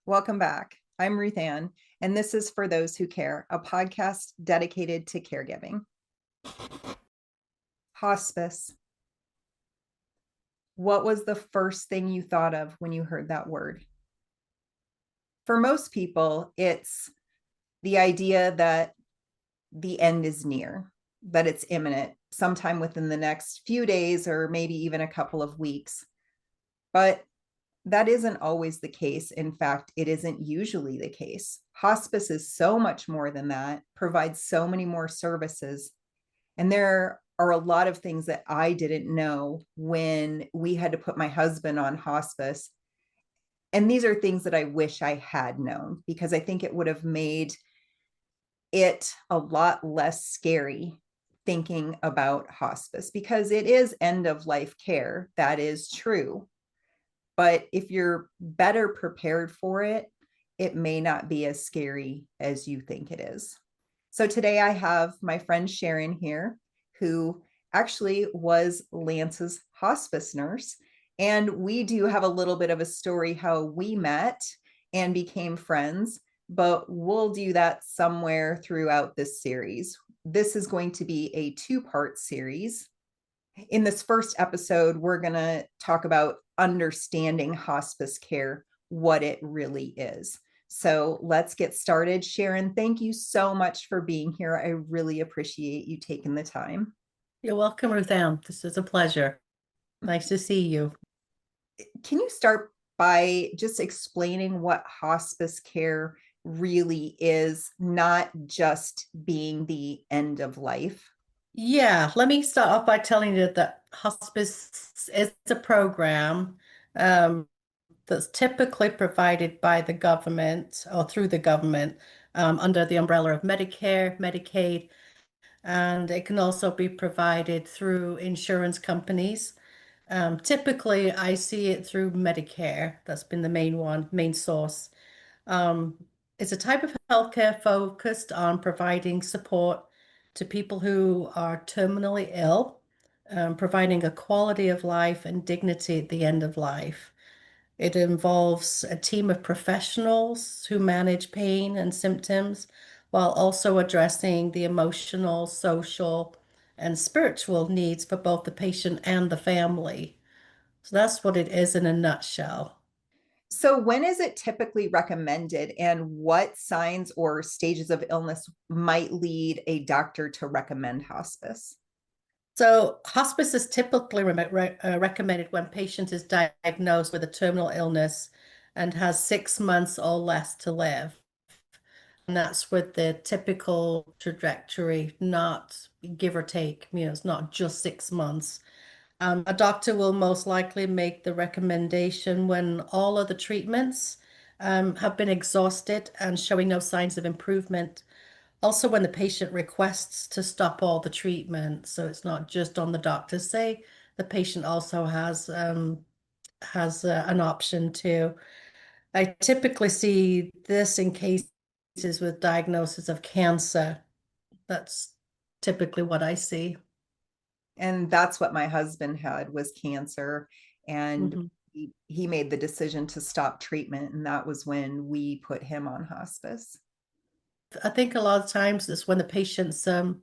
Welcome back. I'm Ruth Ann, and this is For Those Who Care, a podcast dedicated to caregiving. Hospice. What was the first thing you thought of when you heard that word? For most people, it's the idea that the end is near, that it's imminent, sometime within the next few days or maybe even a couple of weeks. But that isn't always the case. In fact, it isn't usually the case. Hospice is so much more than that, provides so many more services. And there are a lot of things that I didn't know when we had to put my husband on hospice. And these are things that I wish I had known because I think it would have made it a lot less scary thinking about hospice because it is end of life care. That is true. But if you're better prepared for it, it may not be as scary as you think it is. So today I have my friend Sharon here, who actually was Lance's hospice nurse. And we do have a little bit of a story how we met and became friends, but we'll do that somewhere throughout this series. This is going to be a two-part series. In this first episode, we're going to talk about understanding hospice care, what it really is. So let's get started. Sharon, thank you so much for being here. I really appreciate you taking the time. You're welcome, Ruth Ann. This is a pleasure. Nice to see you. Can you start by just explaining what hospice care really is, not just being the end of life? Yeah, let me start off by telling you that hospice is a program um, that's typically provided by the government or through the government under the umbrella of Medicare, Medicaid, and it can also be provided through insurance companies. Typically, I see it through Medicare. That's been the main source. Um, it's a type of healthcare focused on providing support to people who are terminally ill, providing a quality of life and dignity at the end of life. It involves a team of professionals who manage pain and symptoms while also addressing the emotional, social, and spiritual needs for both the patient and the family. So that's what it is in a nutshell. So, when is it typically recommended, and what signs or stages of illness might lead a doctor to recommend hospice? So, hospice is typically recommended when patient is diagnosed with a terminal illness and has 6 months or less to live. And that's with the typical trajectory, not give or take. It's not just 6 months. A doctor will most likely make the recommendation when all of the treatments have been exhausted and showing no signs of improvement. Also, when the patient requests to stop all the treatment, so it's not just on the doctor's say, the patient also has an option too. I typically see this in cases with diagnosis of cancer. That's typically what I see. And that's what my husband had, was cancer, and Mhm. he made the decision to stop treatment, and that was when we put him on hospice. I think a lot of times it's when the patients are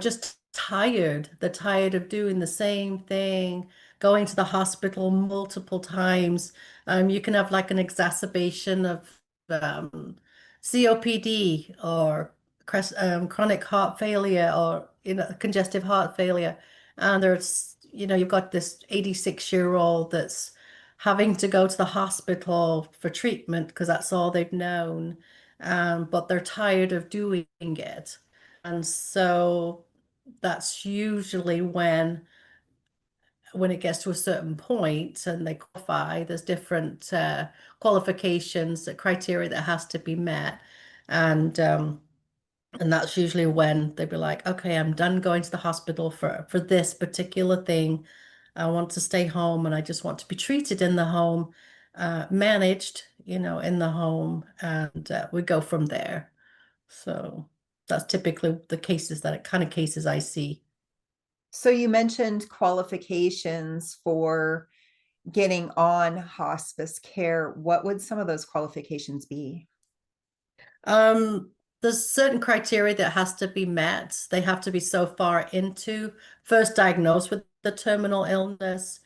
just tired. They're tired of doing the same thing, going to the hospital multiple times. You can have like an exacerbation of um, COPD or chronic heart failure or congestive heart failure. And you've got this 86-year-old that's having to go to the hospital for treatment because that's all they've known. But they're tired of doing it. And so that's usually when it gets to a certain point and they qualify, there's different qualifications, criteria that has to be met. And um, and that's usually when they'd be like, okay, I'm done going to the hospital for this particular thing. I want to stay home and I just want to be treated in the home, managed, in the home, and we go from there. So that's typically the kind of cases I see. So you mentioned qualifications for getting on hospice care, what would some of those qualifications be? Um, there's certain criteria that has to be met. They have to be so far into first diagnosed with the terminal illness,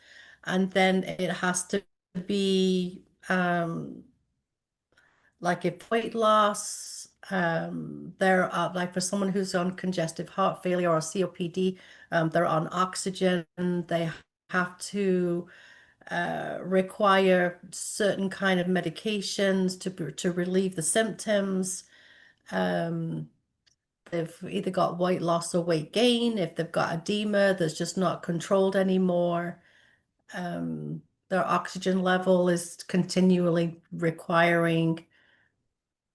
and then it has to be like if weight loss, there are like for someone who's on congestive heart failure or COPD, they're on oxygen. They have to require certain kind of medications to relieve the symptoms. Um, they've either got weight loss or weight gain. If they've got edema that's just not controlled anymore, their oxygen level is continually requiring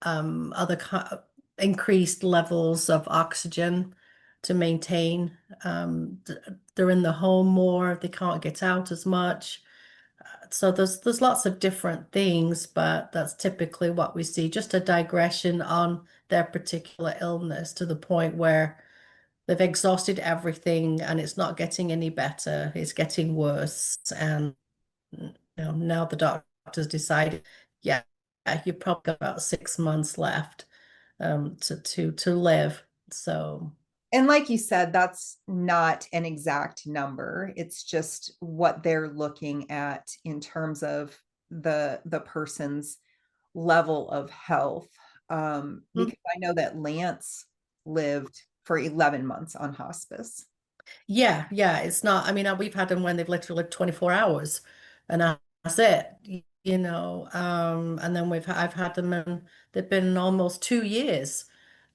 other increased levels of oxygen to maintain. They're in the home more. They can't get out as much. So there's lots of different things, but that's typically what we see. Just a digression on their particular illness to the point where they've exhausted everything and it's not getting any better. It's getting worse. And now the doctors decided, yeah, you've probably got about 6 months left to live. So And like you said, that's not an exact number. It's just what they're looking at in terms of the person's level of health. mm, Because I know that Lance lived for 11 months on hospice. yeah, yeah, it's not. I mean, we've had them when they've literally lived 24 hours, and that's it. And then I've had them and they've been almost 2 years.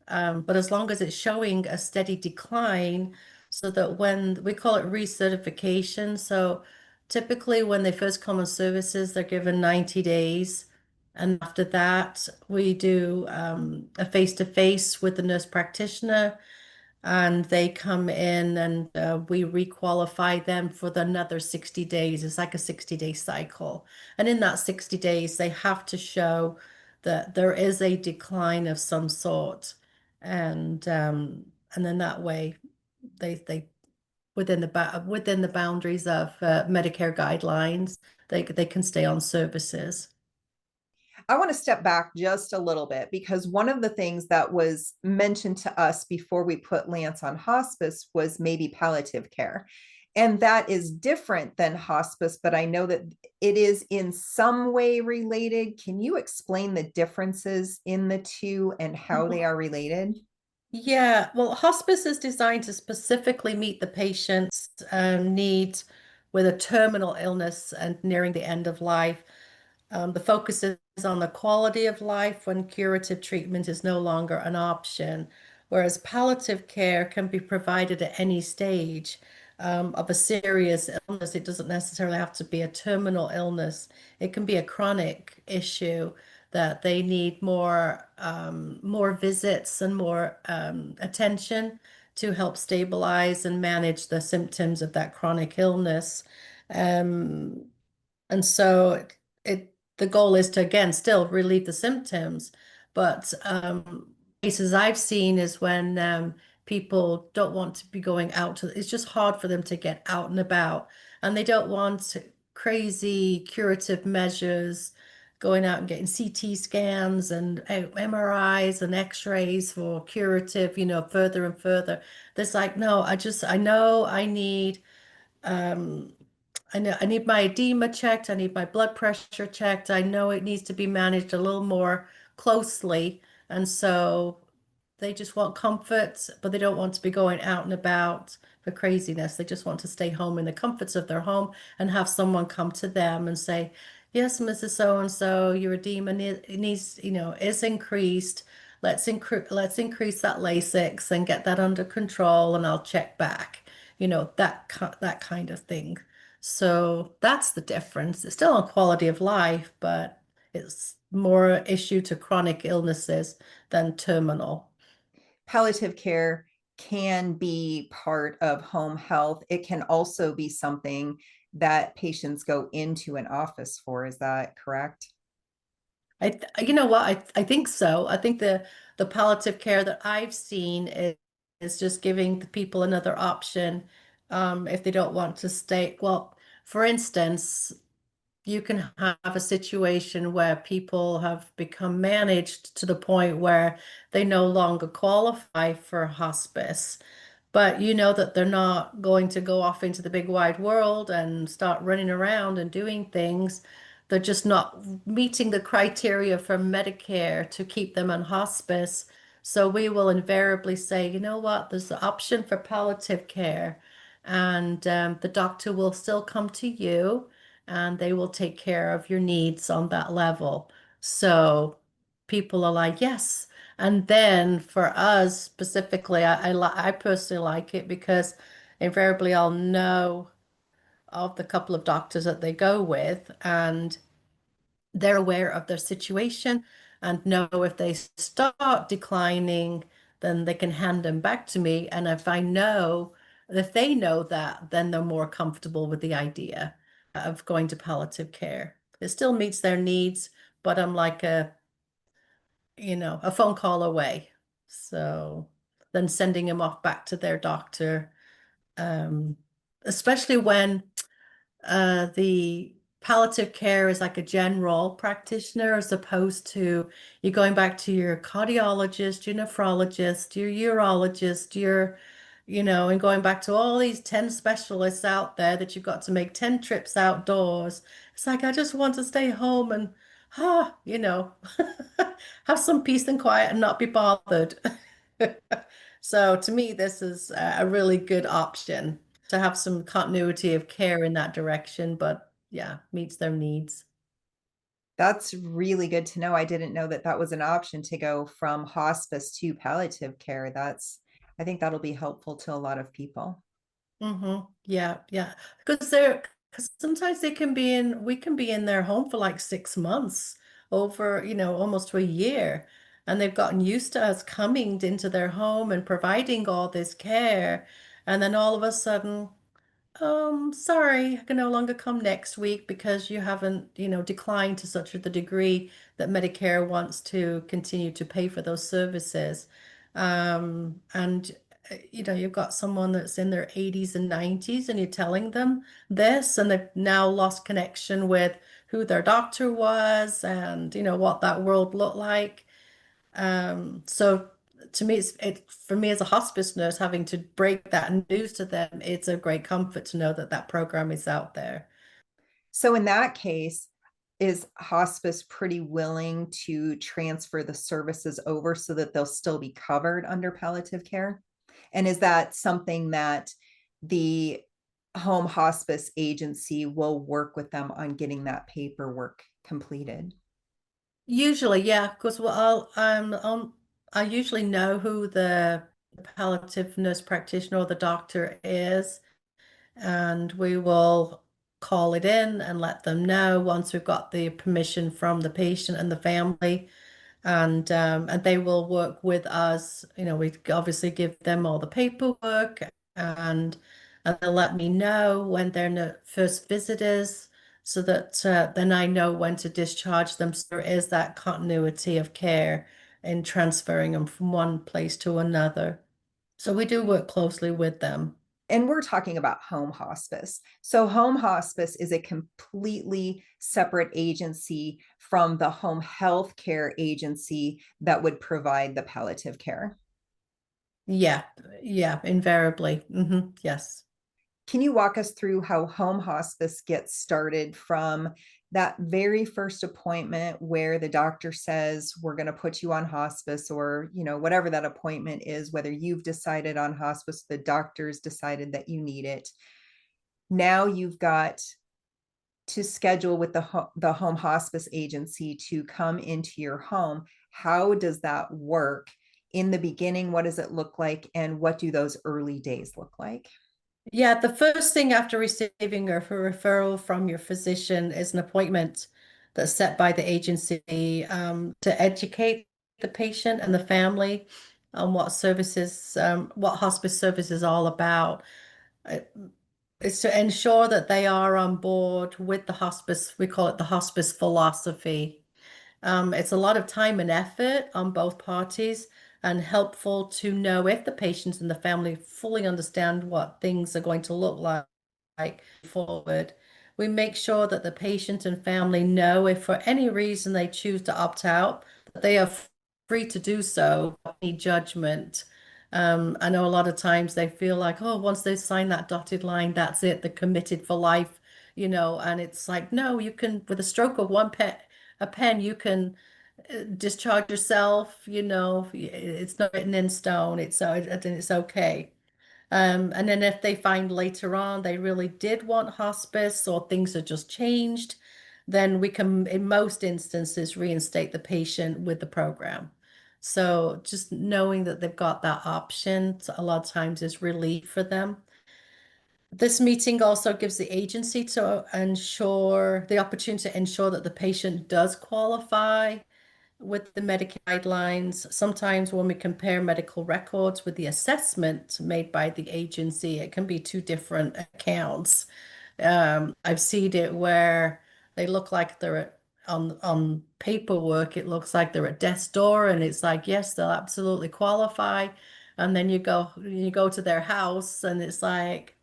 But as long as it's showing a steady decline, so that when we call it recertification, so typically when they first come on services, they're given 90 days. And after that, we do a face-to-face with the nurse practitioner, and they come in and we requalify them for another 60 days. It's like a 60-day cycle. And in that 60 days, they have to show that there is a decline of some sort. And then that way they within the boundaries of Medicare guidelines, they can stay on services. I want to step back just a little bit because one of the things that was mentioned to us before we put Lance on hospice was maybe palliative care. And that is different than hospice, but I know that it is in some way related. Can you explain the differences in the two and how they are related? Yeah, well, hospice is designed to specifically meet the patient's needs with a terminal illness and nearing the end of life. The focus is on the quality of life when curative treatment is no longer an option, whereas palliative care can be provided at any stage of a serious illness. It doesn't necessarily have to be a terminal illness. It can be a chronic issue that they need more visits and more attention to help stabilize and manage the symptoms of that chronic illness. Um, and so the goal is to again still relieve the symptoms, but cases I've seen is when people don't want to be going out to, it's just hard for them to get out and about, and they don't want crazy curative measures, going out and getting CT scans and MRIs and X-rays for curative, further and further. There's like, no, I know um I know I need my edema checked. I need my blood pressure checked. I know it needs to be managed a little more closely. And so they just want comfort, but they don't want to be going out and about for craziness. They just want to stay home in the comforts of their home and have someone come to them and say, "Yes, Mrs. So and so, your edema needs, is increased. Let's increase that Lasix and get that under control, and I'll check back." That kind of thing. So that's the difference. It's still on quality of life, but it's more issue to chronic illnesses than terminal. Palliative care can be part of home health. It can also be something that patients go into an office for. Is that correct? You know what? I think so. I think the palliative care that I've seen is just giving the people another option if they don't want to stay. Well, for instance, you can have a situation where people have become managed to the point where they no longer qualify for hospice, but you know that they're not going to go off into the big wide world and start running around and doing things. They're just not meeting the criteria for Medicare to keep them on hospice. So we will invariably say, you know what, there's the option for palliative care, and the doctor will still come to you and they will take care of your needs on that level. So people are like, yes. And then for us specifically, I personally like it because invariably I'll know of the couple of doctors that they go with, and they're aware of their situation and know if they start declining, then they can hand them back to me. And if they know that, then they're more comfortable with the idea of going to palliative care. It still meets their needs, but I'm like a phone call away. So then sending them off back to their doctor, um, especially when the palliative care is like a general practitioner as opposed to you going back to your cardiologist, your nephrologist, your urologist, and going back to all these 10 specialists out there that you've got to make 10 trips outdoors. It's like, I just want to stay home and, ah, you know, have some peace and quiet and not be bothered. So to me, this is a really good option to have some continuity of care in that direction, but yeah, meets their needs. That's really good to know. I didn't know that that was an option to go from hospice to palliative care. I think that'll be helpful to a lot of people. Yeah, yeah. Because sometimes we can be in their home for like 6 months, over, almost to a year. And they've gotten used to us coming into their home and providing all this care. And then all of a sudden, sorry, I can no longer come next week because you haven't, declined to such a the degree that Medicare wants to continue to pay for those services. And you've got someone that's in their 80s and 90s and you're telling them this, and they've now lost connection with who their doctor was and, what that world looked like. So to me, for me as a hospice nurse, having to break that news to them, it's a great comfort to know that that program is out there. So in that case, is hospice pretty willing to transfer the services over so that they'll still be covered under palliative care? And is that something that the home hospice agency will work with them on getting that paperwork completed? Usually, yeah, because I usually know who the palliative nurse practitioner or the doctor is, and we will call it in and let them know once we've got the permission from the patient and the family. And they will work with us. We obviously give them all the paperwork, and and they'll let me know when their first visit is, so that then I know when to discharge them. So there is that continuity of care in transferring them from one place to another. So we do work closely with them. And we're talking about home hospice. So, home hospice is a completely separate agency from the home health care agency that would provide the palliative care. Yeah, yeah, invariably. Yes. Can you walk us through how home hospice gets started from that very first appointment where the doctor says, we're going to put you on hospice, or, whatever that appointment is, whether you've decided on hospice, the doctor's decided that you need it. Now you've got to schedule with the home hospice agency to come into your home. How does that work in the beginning? What does it look like? And what do those early days look like? Yeah, the first thing after receiving a referral from your physician is an appointment that's set by the agency to educate the patient and the family on what hospice service is all about. It- It's to ensure that they are on board with the hospice. We call it the hospice philosophy. It's a lot of time and effort on both parties, and helpful to know if the patients and the family fully understand what things are going to look like forward. We make sure that the patient and family know if for any reason they choose to opt out, that they are free to do so without any judgment. I know a lot of times they feel like, oh, once they sign that dotted line, that's it, they're committed for life, and it's like, no, you can, with a stroke of a pen, you can discharge yourself, it's not written in stone, it's okay. And then if they find later on they really did want hospice or things have just changed, then we can, in most instances, reinstate the patient with the program. So just knowing that they've got that option a lot of times is relief for them. This meeting also gives the agency to ensure the opportunity to ensure that the patient does qualify with the Medicare guidelines. Sometimes when we compare medical records with the assessment made by the agency, it can be two different accounts. I've seen it where they look like on paperwork, it looks like they're at death's door, and it's like, yes, they'll absolutely qualify. And then you go to their house, and it's like,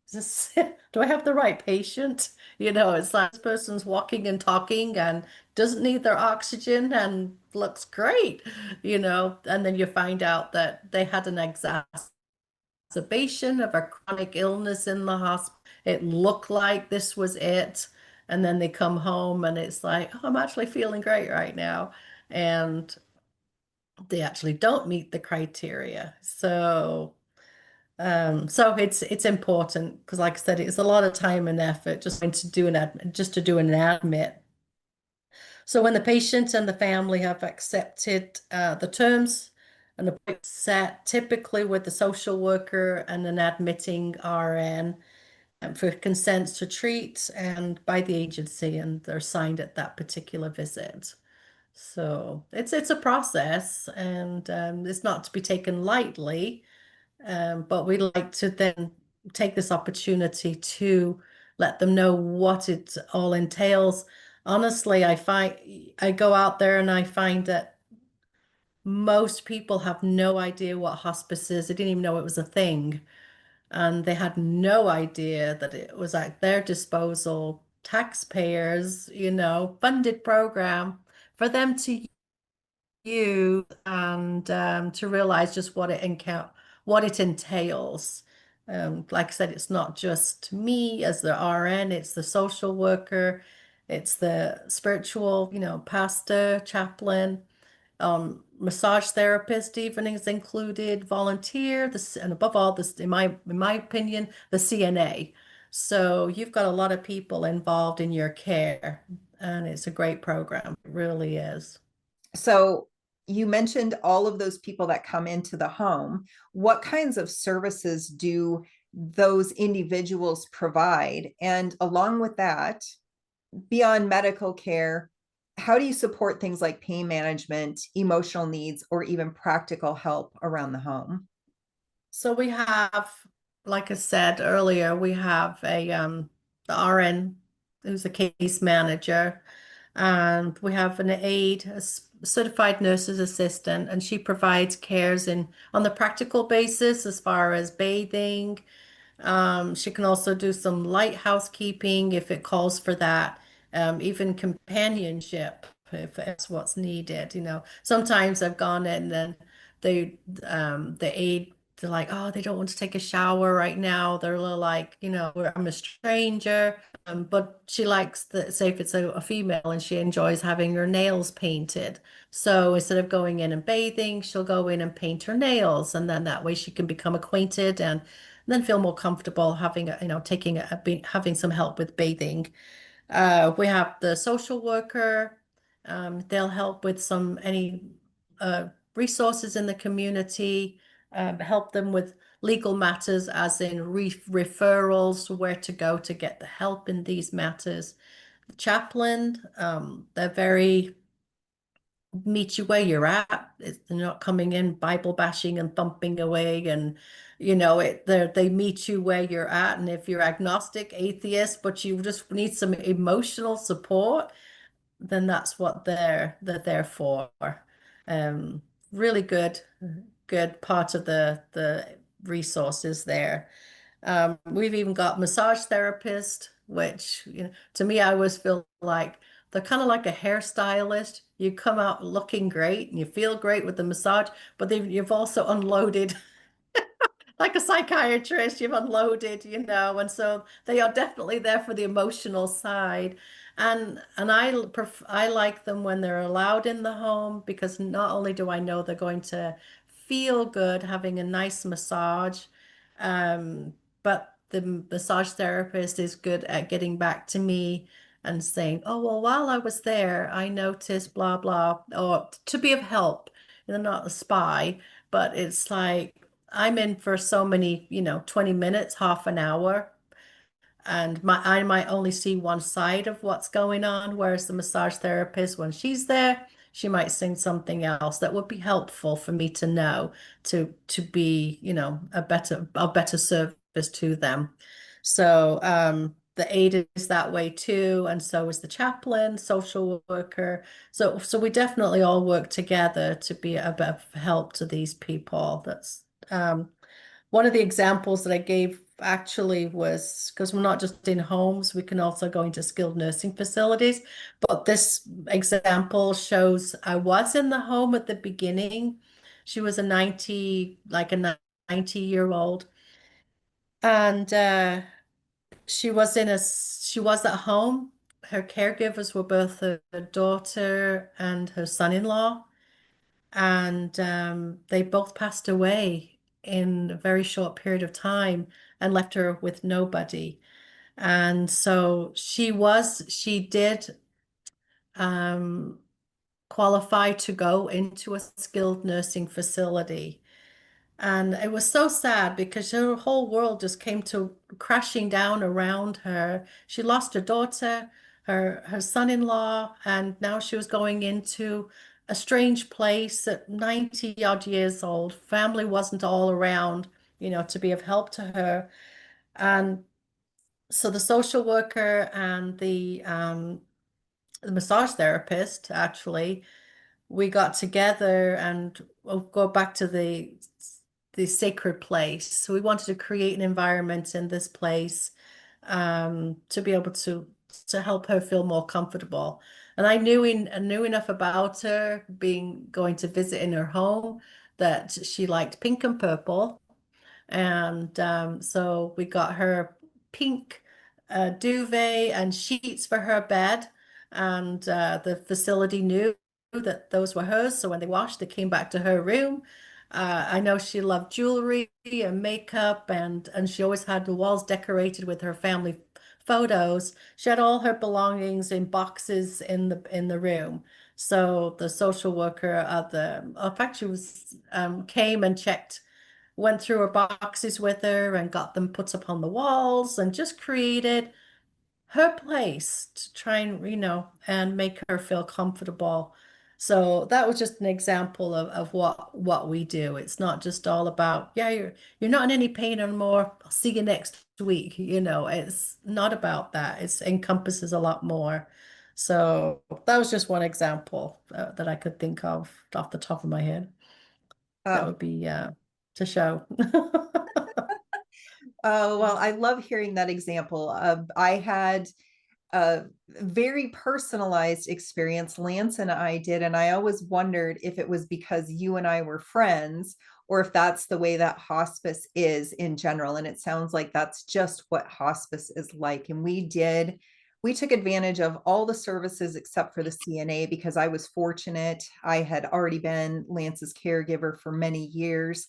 is this, do I have the right patient? It's like this person's walking and talking and doesn't need their oxygen and looks great, and then you find out that they had an exacerbation of a chronic illness in the hospital. It looked like this was it. And then they come home and it's like, oh, I'm actually feeling great right now. And they actually don't meet the criteria. So it's important because, like I said, it's a lot of time and effort just to do an admit. So when the patient and the family have accepted the terms and the appointment set, typically with the social worker and an admitting RN, for consent to treat and by the agency, and they're signed at that particular visit. So it's a process, and it's not to be taken lightly. But we like to then take this opportunity to let them know what it all entails. Honestly, I go out there and I find that most people have no idea what hospice is. They didn't even know it was a thing. And they had no idea that it was at their disposal, taxpayers, funded program for them to you and to realize just what it entails. Like I said, it's not just me as the RN, it's the social worker, it's the spiritual, pastor, chaplain, massage therapist even is included, volunteer, this, and above all, this, in my opinion, the CNA. So you've got a lot of people involved in your care, and it's a great program. It really is. So you mentioned all of those people that come into the home. What kinds of services do those individuals provide? And along with that, beyond medical care, how do you support things like pain management, emotional needs, or even practical help around the home? So we have, like I said earlier, we have the RN who's a case manager, and we have an aide, certified nurse's assistant, and she provides cares in on the practical basis as far as bathing. She can also do some light housekeeping if it calls for that, even companionship if it's what's needed. Sometimes I've gone in and they, the aide, they're like, oh, they don't want to take a shower right now. They're a little like, I'm a stranger. But she likes say if it's a female and she enjoys having her nails painted. So instead of going in and bathing, she'll go in and paint her nails, and then that way she can become acquainted and then feel more comfortable having having some help with bathing. We have the social worker. They'll help with any uh, resources in the community, help them with legal matters, as in referrals to where to go to get the help in these matters. The chaplain, they're very meet you where you're at. They're not coming in Bible bashing and thumping away, and they meet you where you're at. And if you're agnostic, atheist, but you just need some emotional support, then that's what they're there for. Um, Really good part of the resources there. We've even got massage therapist which, to me, I always feel like they're kind of like a hairstylist. You come out looking great and you feel great with the massage, but you've also unloaded like a psychiatrist, you've unloaded, and so they are definitely there for the emotional side. And I like them when they're allowed in the home because not only do I know they're going to feel good having a nice massage, um, but the massage therapist is good at getting back to me and saying, "Oh, well, while I was there, I noticed blah blah," or to be of help. They're not a spy, but it's like I'm in for so many, 20 minutes, half an hour, and I might only see one side of what's going on, whereas the massage therapist, when she's there, she might see something else that would be helpful for me to know to be, a better service to them. So the aide is that way too, and so is the chaplain, social worker. So we definitely all work together to be a bit of help to these people. That's one of the examples that I gave actually was because we're not just in homes, we can also go into skilled nursing facilities. But this example shows I was in the home at the beginning. She was a 90-year-old, and she was at home. Her caregivers were both her daughter and her son-in-law, and they both passed away in a very short period of time and left her with nobody. And so she did um, qualify to go into a skilled nursing facility. And it was so sad because her whole world just came to crashing down around her. She lost her daughter, her son-in-law, and now she was going into a strange place at 90 odd years old. Family wasn't all around, to be of help to her. And so the social worker and the massage therapist actually we got together and we'll go back to the sacred place. So we wanted to create an environment in this place to be able to help her feel more comfortable. And I knew enough about her being going to visit in her home that she liked pink and purple. And so we got her pink duvet and sheets for her bed. And the facility knew that those were hers. So when they washed, they came back to her room. I know she loved jewelry and makeup, and she always had the walls decorated with her family photos. She had all her belongings in boxes in the room. So the social worker at in fact, she was came and went through her boxes with her and got them put up on the walls and just created her place to try and, and make her feel comfortable. So that was just an example of what we do. It's not just all about, yeah, you're not in any pain anymore. I'll see you next week. It's not about that. It encompasses a lot more. So that was just one example that I could think of off the top of my head. That Oh, would be to show. oh, well, I love hearing that example. I had a very personalized experience Lance and I did, and I always wondered if it was because you and I were friends or if that's the way that hospice is in general. And it sounds like that's just what hospice is like. And we took advantage of all the services except for the CNA because I was fortunate. I had already been Lance's caregiver for many years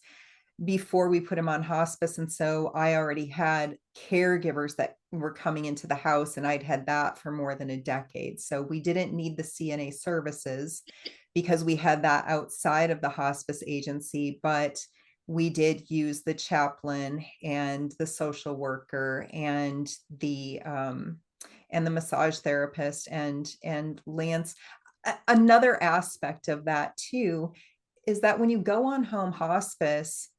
before we put him on hospice. And so I already had caregivers that were coming into the house, and I'd had that for more than a decade. So we didn't need the CNA services because we had that outside of the hospice agency. But we did use the chaplain and the social worker and the massage therapist and Lance. Another aspect of that too is that when you go on home hospice,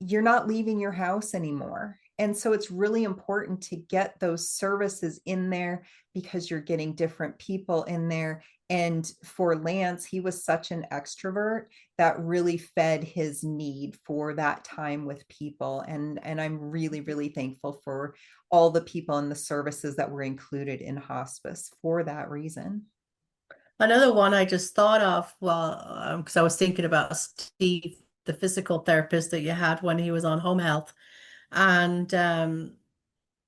you're not leaving your house anymore. And so it's really important to get those services in there because you're getting different people in there. And for Lance, he was such an extrovert that really fed his need for that time with people. And I'm really, really thankful for all the people and the services that were included in hospice for that reason. Another one I just thought of, well, because I was thinking about Steve, the physical therapist that you had when he was on home health. And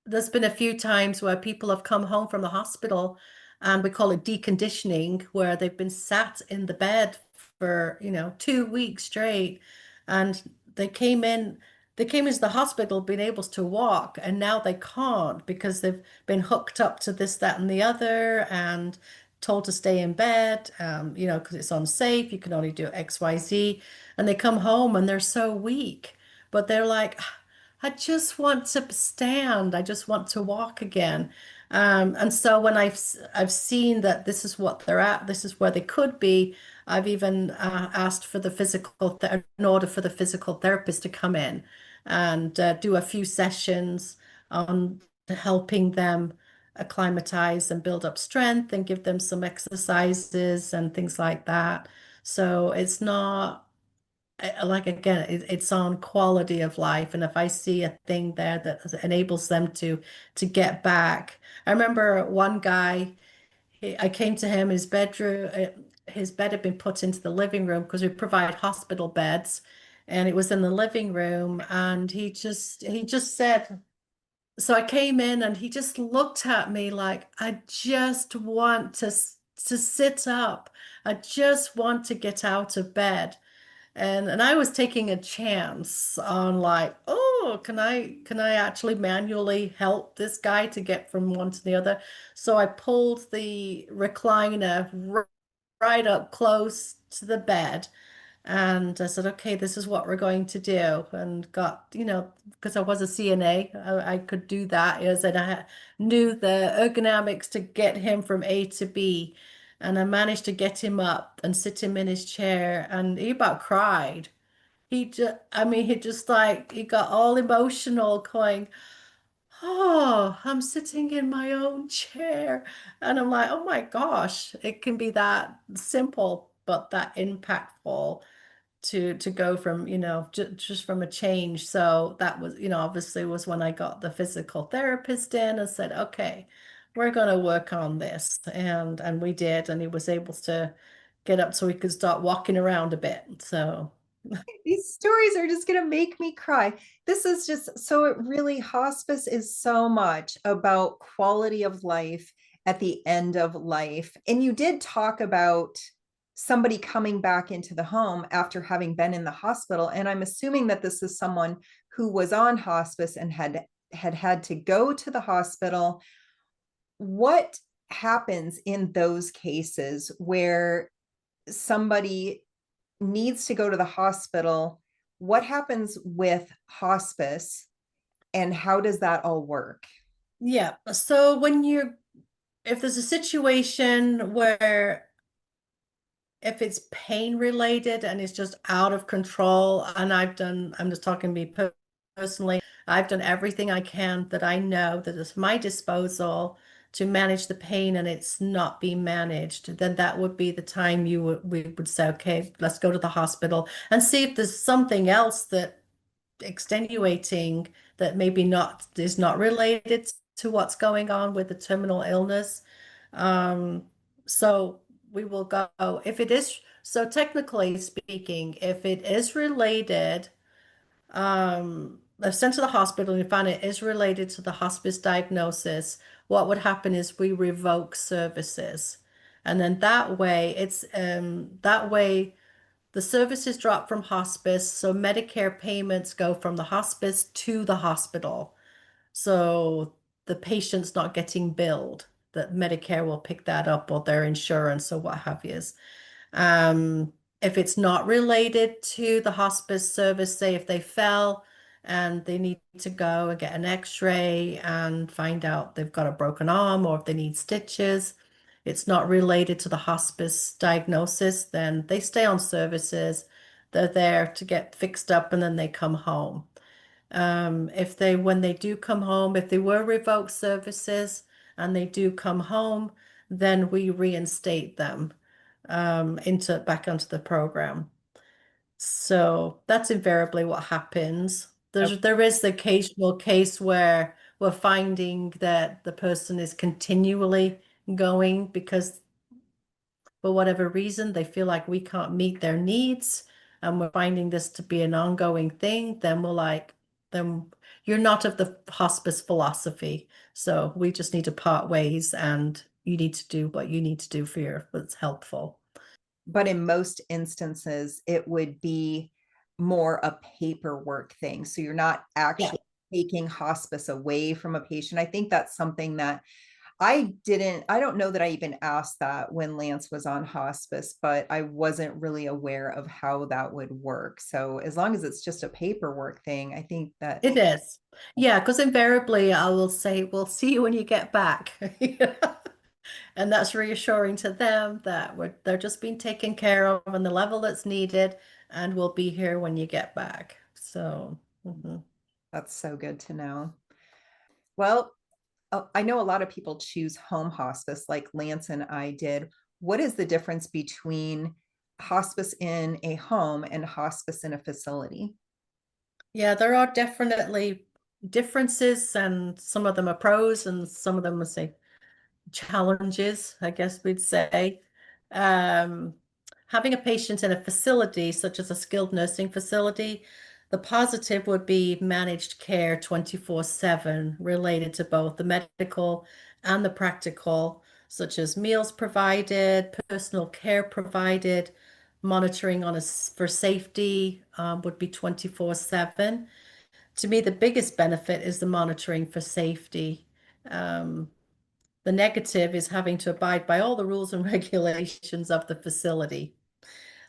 there's been a few times where people have come home from the hospital and we call it deconditioning, where they've been sat in the bed for, 2 weeks straight. And they came in, they came into the hospital being able to walk, and now they can't because they've been hooked up to this, that, and the other, and told to stay in bed, because it's unsafe. You can only do X, Y, Z. And they come home and they're so weak, but they're like, I just want to stand. I just want to walk again. And so when I've seen that this is what they're at, this is where they could be. I've even asked for the an order for the physical therapist to come in and do a few sessions on helping them acclimatize and build up strength and give them some exercises and things like that. So it's not like again, it's on quality of life. And if I see a thing there that enables them to get back. I remember one guy, I came to him, his bedroom, his bed had been put into the living room because we provide hospital beds, and it was in the living room. And he just said, so I came in and he just looked at me like, I just want to sit up. I just want to get out of bed. And I was taking a chance on like, oh, can I actually manually help this guy to get from one to the other? So I pulled the recliner right up close to the bed, and I said, okay, this is what we're going to do. And got, because I was a CNA, I could do that. As and I knew the ergonomics to get him from A to B. And I managed to get him up and sit him in his chair. And he about cried. I mean, he just like, he got all emotional, going, oh, I'm sitting in my own chair. And I'm like, oh my gosh, it can be that simple, but that impactful to go from, just from a change. So that was, obviously was when I got the physical therapist in and said, okay, we're going to work on this. And we did, and he was able to get up so he could start walking around a bit. So These stories are just going to make me cry. This is just so it really, hospice is so much about quality of life at the end of life. And you did talk about somebody coming back into the home after having been in the hospital. And I'm assuming that this is someone who was on hospice and had to go to the hospital. What happens in those cases where somebody needs to go to the hospital? What happens with hospice and how does that all work? yeah. So if there's a situation where if it's pain related and it's just out of control, and I'm just talking to me personally, I've done everything I can that I know that is my disposal to manage the pain, and it's not being managed, then that would be the time we would say, okay, let's go to the hospital and see if there's something else that extenuating that maybe not is not related to what's going on with the terminal illness. Um, so we will go if it is, so technically speaking, if it is related, they're sent to the hospital and you find it is related to the hospice diagnosis, what would happen is we revoke services. And then that way the services drop from hospice, so Medicare payments go from the hospice to the hospital. So the patient's not getting billed, that Medicare will pick that up or their insurance or what have you. Um, if it's not related to the hospice service, say if they fell and they need to go and get an x-ray and find out they've got a broken arm, or if they need stitches, it's not related to the hospice diagnosis, then they stay on services. They're there to get fixed up and then they come home. If they, when they do come home, if they were revoked services and they do come home, then we reinstate them into back onto the program. So that's invariably what happens. There is the occasional case where we're finding that the person is continually going because for whatever reason they feel like we can't meet their needs and we're finding this to be an ongoing thing, then we're like, then you're not of the hospice philosophy. So we just need to part ways and you need to do what you need to do for your what's helpful. But in most instances, it would be more a paperwork thing. So you're not Yeah, actually taking hospice away from a patient. I think that's something that I don't know that I even asked that when Lance was on hospice, but I wasn't really aware of how that would work. So as long as it's just a paperwork thing, I think that it is. Yeah, because invariably I will say, we'll see you when you get back. And that's reassuring to them that they're just being taken care of on the level that's needed, and we'll be here when you get back. So, mhm. that's so good to know. Well, I know a lot of people choose home hospice like Lance and I did. What is the difference between hospice in a home and hospice in a facility? Yeah, there are definitely differences, and some of them are pros, and some of them are say challenges, I guess we'd say. Um, Having a patient in a facility, such as a skilled nursing facility, the positive would be managed care 24/7 related to both the medical and the practical, such as meals provided, personal care provided, monitoring for safety would be 24/7. To me, the biggest benefit is the monitoring for safety. Um, the negative is having to abide by all the rules and regulations of the facility.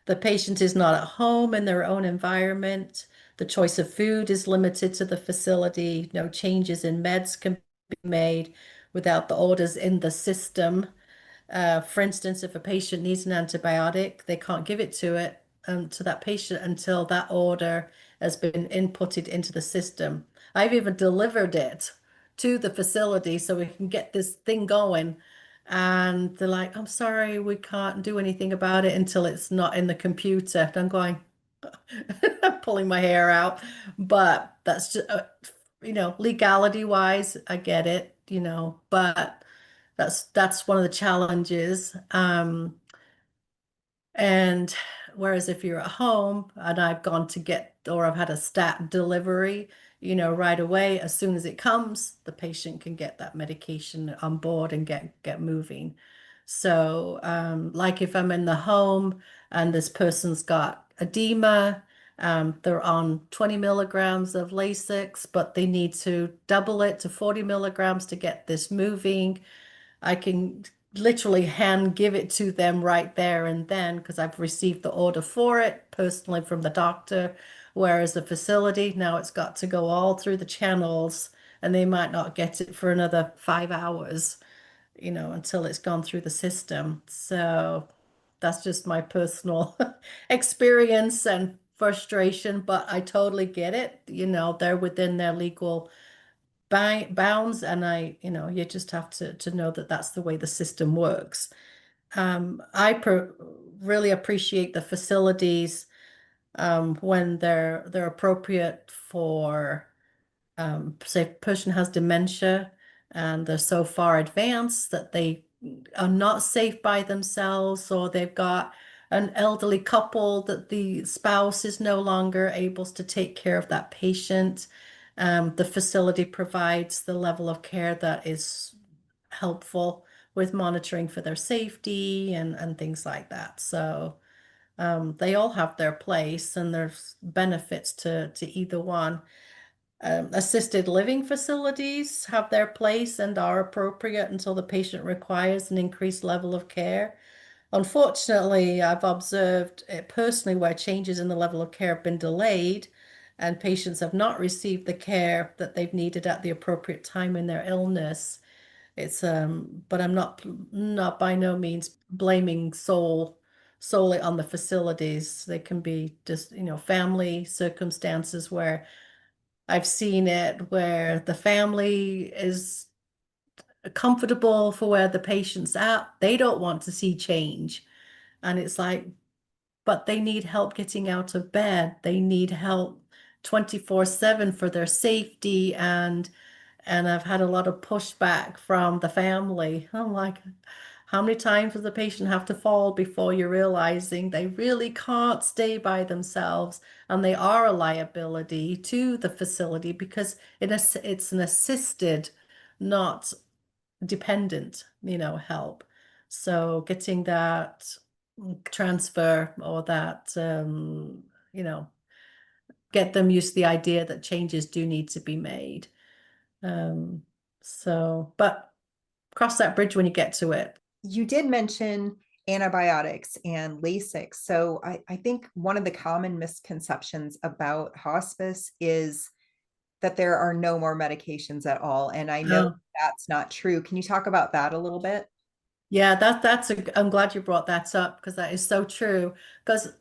The patient is not at home in their own environment. The choice of food is limited to the facility. No changes in meds can be made without the orders in the system. For instance, if a patient needs an antibiotic, they can't give it to that patient until that order has been inputted into the system. I've even delivered it to the facility so we can get this thing going. And they're like, I'm sorry, we can't do anything about it until it's not in the computer. And I'm going, I'm pulling my hair out. But that's just, legality wise, I get it, but that's one of the challenges. And whereas if you're at home and I've gone to get, or I've had a stat delivery, right away, as soon as it comes, the patient can get that medication on board and get moving. So, like if I'm in the home and this person's got edema, they're on 20 milligrams of Lasix, but they need to double it to 40 milligrams to get this moving. I can literally hand give it to them right there and then because I've received the order for it personally from the doctor. Whereas the facility, now it's got to go all through the channels and they might not get it for another 5 hours, until it's gone through the system. So that's just my personal experience and frustration, but I totally get it. They're within their legal bounds, and you just have to know that that's the way the system works. I really appreciate the facilities when they're appropriate for say a person has dementia and they're so far advanced that they are not safe by themselves, or they've got an elderly couple that the spouse is no longer able to take care of that patient. The facility provides the level of care that is helpful with monitoring for their safety and things like that. So they all have their place and there's benefits to either one. Assisted living facilities have their place and are appropriate until the patient requires an increased level of care. Unfortunately, I've observed it personally where changes in the level of care have been delayed and patients have not received the care that they've needed at the appropriate time in their illness. But I'm not by no means blaming solely on the facilities. They can be just, family circumstances where I've seen it where the family is comfortable for where the patient's at. They don't want to see change. And it's like, but they need help getting out of bed. They need help 24/7 for their safety. And I've had a lot of pushback from the family. I'm like, how many times does the patient have to fall before you're realizing they really can't stay by themselves and they are a liability to the facility because it's an assisted, not dependent, help. So getting that transfer or that, you know, get them used to the idea that changes do need to be made. Um, but cross that bridge when you get to it. You did mention antibiotics and Lasix. So I think one of the common misconceptions about hospice is that there are no more medications at all. And I know Oh, that's not true. Can you talk about that a little bit? yeah, I'm glad you brought that up because that is so true. Because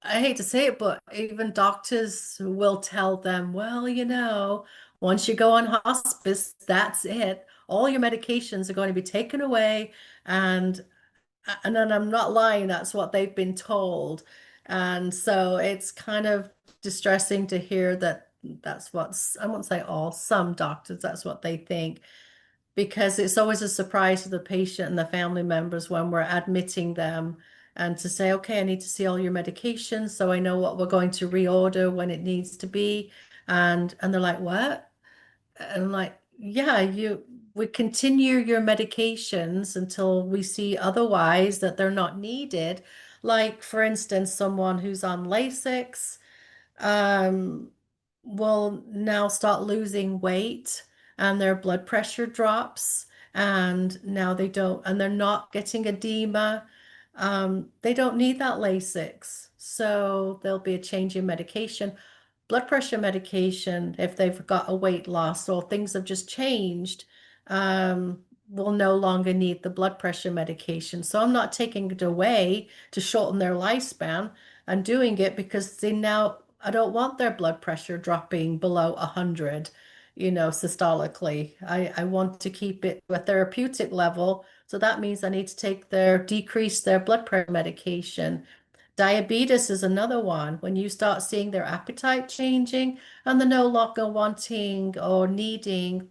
I hate to say it, but even doctors will tell them, well, once you go on hospice, that's it. All your medications are going to be taken away, and and then I'm not lying, that's what they've been told. And so it's kind of distressing to hear that that's what's, I won't say all, some doctors, that's what they think, because it's always a surprise to the patient and the family members when we're admitting them and to say, okay, I need to see all your medications so I know what we're going to reorder when it needs to be. And they're like, what? And I'm like, yeah, you we continue your medications until we see otherwise that they're not needed. Like, for instance, someone who's on Lasix um, will now start losing weight and their blood pressure drops and now and they're not getting edema. They don't need that Lasix. So there'll be a change in medication. Blood pressure medication, if they've got a weight loss or things have just changed, will no longer need the blood pressure medication. So I'm not taking it away to shorten their lifespan. I'm doing it because I don't want their blood pressure dropping below 100, systolically. I want to keep it to a therapeutic level. So that means I need to decrease their blood pressure medication. Diabetes is another one. When you start seeing their appetite changing and they're no longer wanting or needing,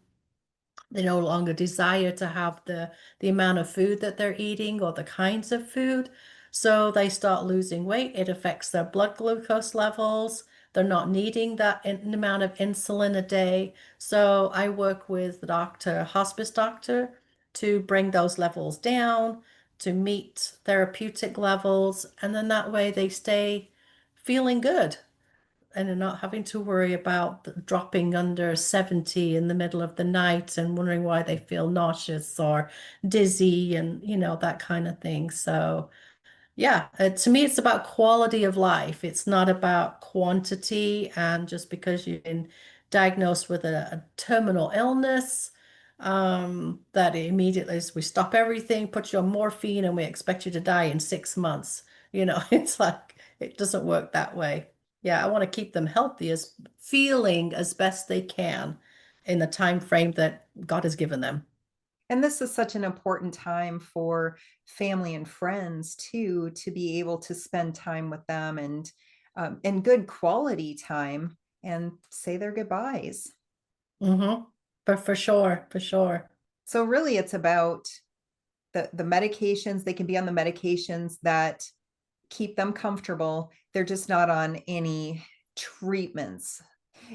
they no longer desire to have the amount of food that they're eating or the kinds of food. So they start losing weight. It affects their blood glucose levels. They're not needing that amount of insulin a day. So I work with the doctor, hospice doctor, to bring those levels down, to meet therapeutic levels, and then that way they stay feeling good and are not having to worry about dropping under 70 in the middle of the night and wondering why they feel nauseous or dizzy and, that kind of thing. So, yeah, to me, it's about quality of life. It's not about quantity. And just because you've been diagnosed with a terminal illness, that immediately is we stop everything, put you on morphine, and we expect you to die in 6 months. It's like it doesn't work that way. Yeah, I want to keep them healthy as feeling as best they can in the time frame that God has given them. And this is such an important time for family and friends too, to be able to spend time with them and good quality time and say their goodbyes. Mm-hmm. For sure, for sure. So really it's about the medications. They can be on the medications that keep them comfortable. They're just not on any treatments.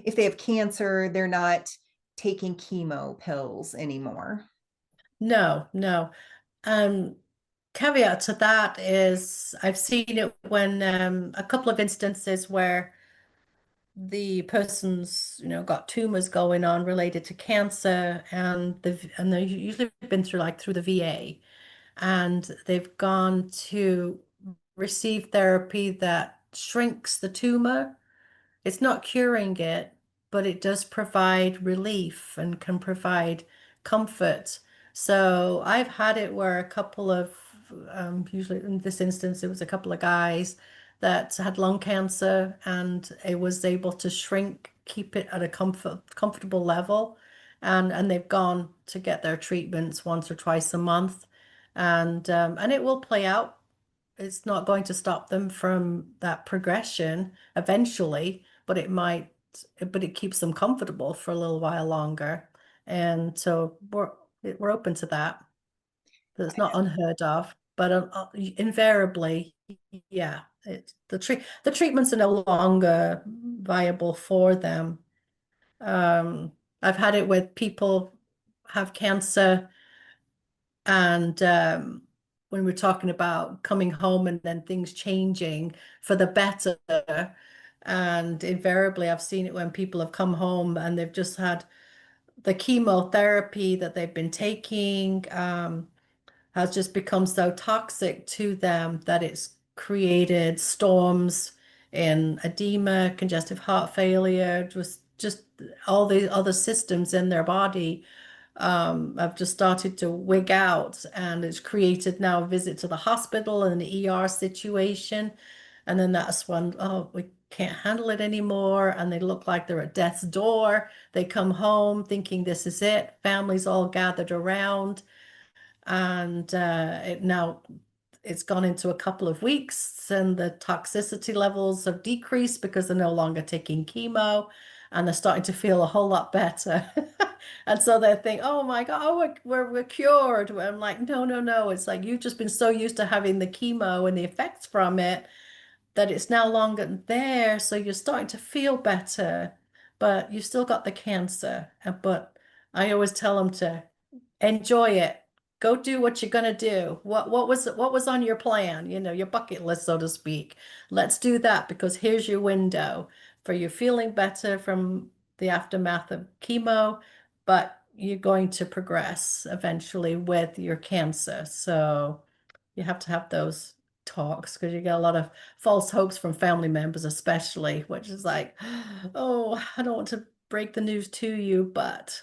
If they have cancer, they're not taking chemo pills anymore. No, no. Um, Caveat to that is I've seen it when a couple of instances where the person's, got tumors going on related to cancer and they've usually been through the VA and they've gone to receive therapy that shrinks the tumor. It's not curing it, but it does provide relief and can provide comfort. So I've had it where usually in this instance, it was a couple of guys that had lung cancer, and it was able to shrink, keep it at a comfortable level. And they've gone to get their treatments once or twice a month. And it will play out. It's not going to stop them from that progression eventually, but but it keeps them comfortable for a little while longer. And so we're open to that. That's not unheard of, but invariably, yeah, the treatments are no longer viable for them. Um, I've had it with people have cancer, and when we're talking about coming home and then things changing for the better, and invariably I've seen it when people have come home and they've just had the chemotherapy that they've been taking. Has just become so toxic to them that it's created storms in edema, congestive heart failure, just all the other systems in their body have just started to wig out, and it's created now a visit to the hospital and an ER situation. And then that's when, oh, we can't handle it anymore. And they look like they're at death's door. They come home thinking this is it. Families all gathered around, and it's gone into a couple of weeks, and the toxicity levels have decreased because they're no longer taking chemo, and they're starting to feel a whole lot better. And so they think, oh my God, oh, we're cured. I'm like, no, no, no. It's like you've just been so used to having the chemo and the effects from it that it's no longer there. So you're starting to feel better, but you've still got the cancer. But I always tell them to enjoy it. Go do what you're gonna do. What was on your plan? Your bucket list, so to speak. Let's do that because here's your window for you feeling better from the aftermath of chemo, but you're going to progress eventually with your cancer. So you have to have those talks because you get a lot of false hopes from family members, especially, which is like, oh, I don't want to break the news to you, but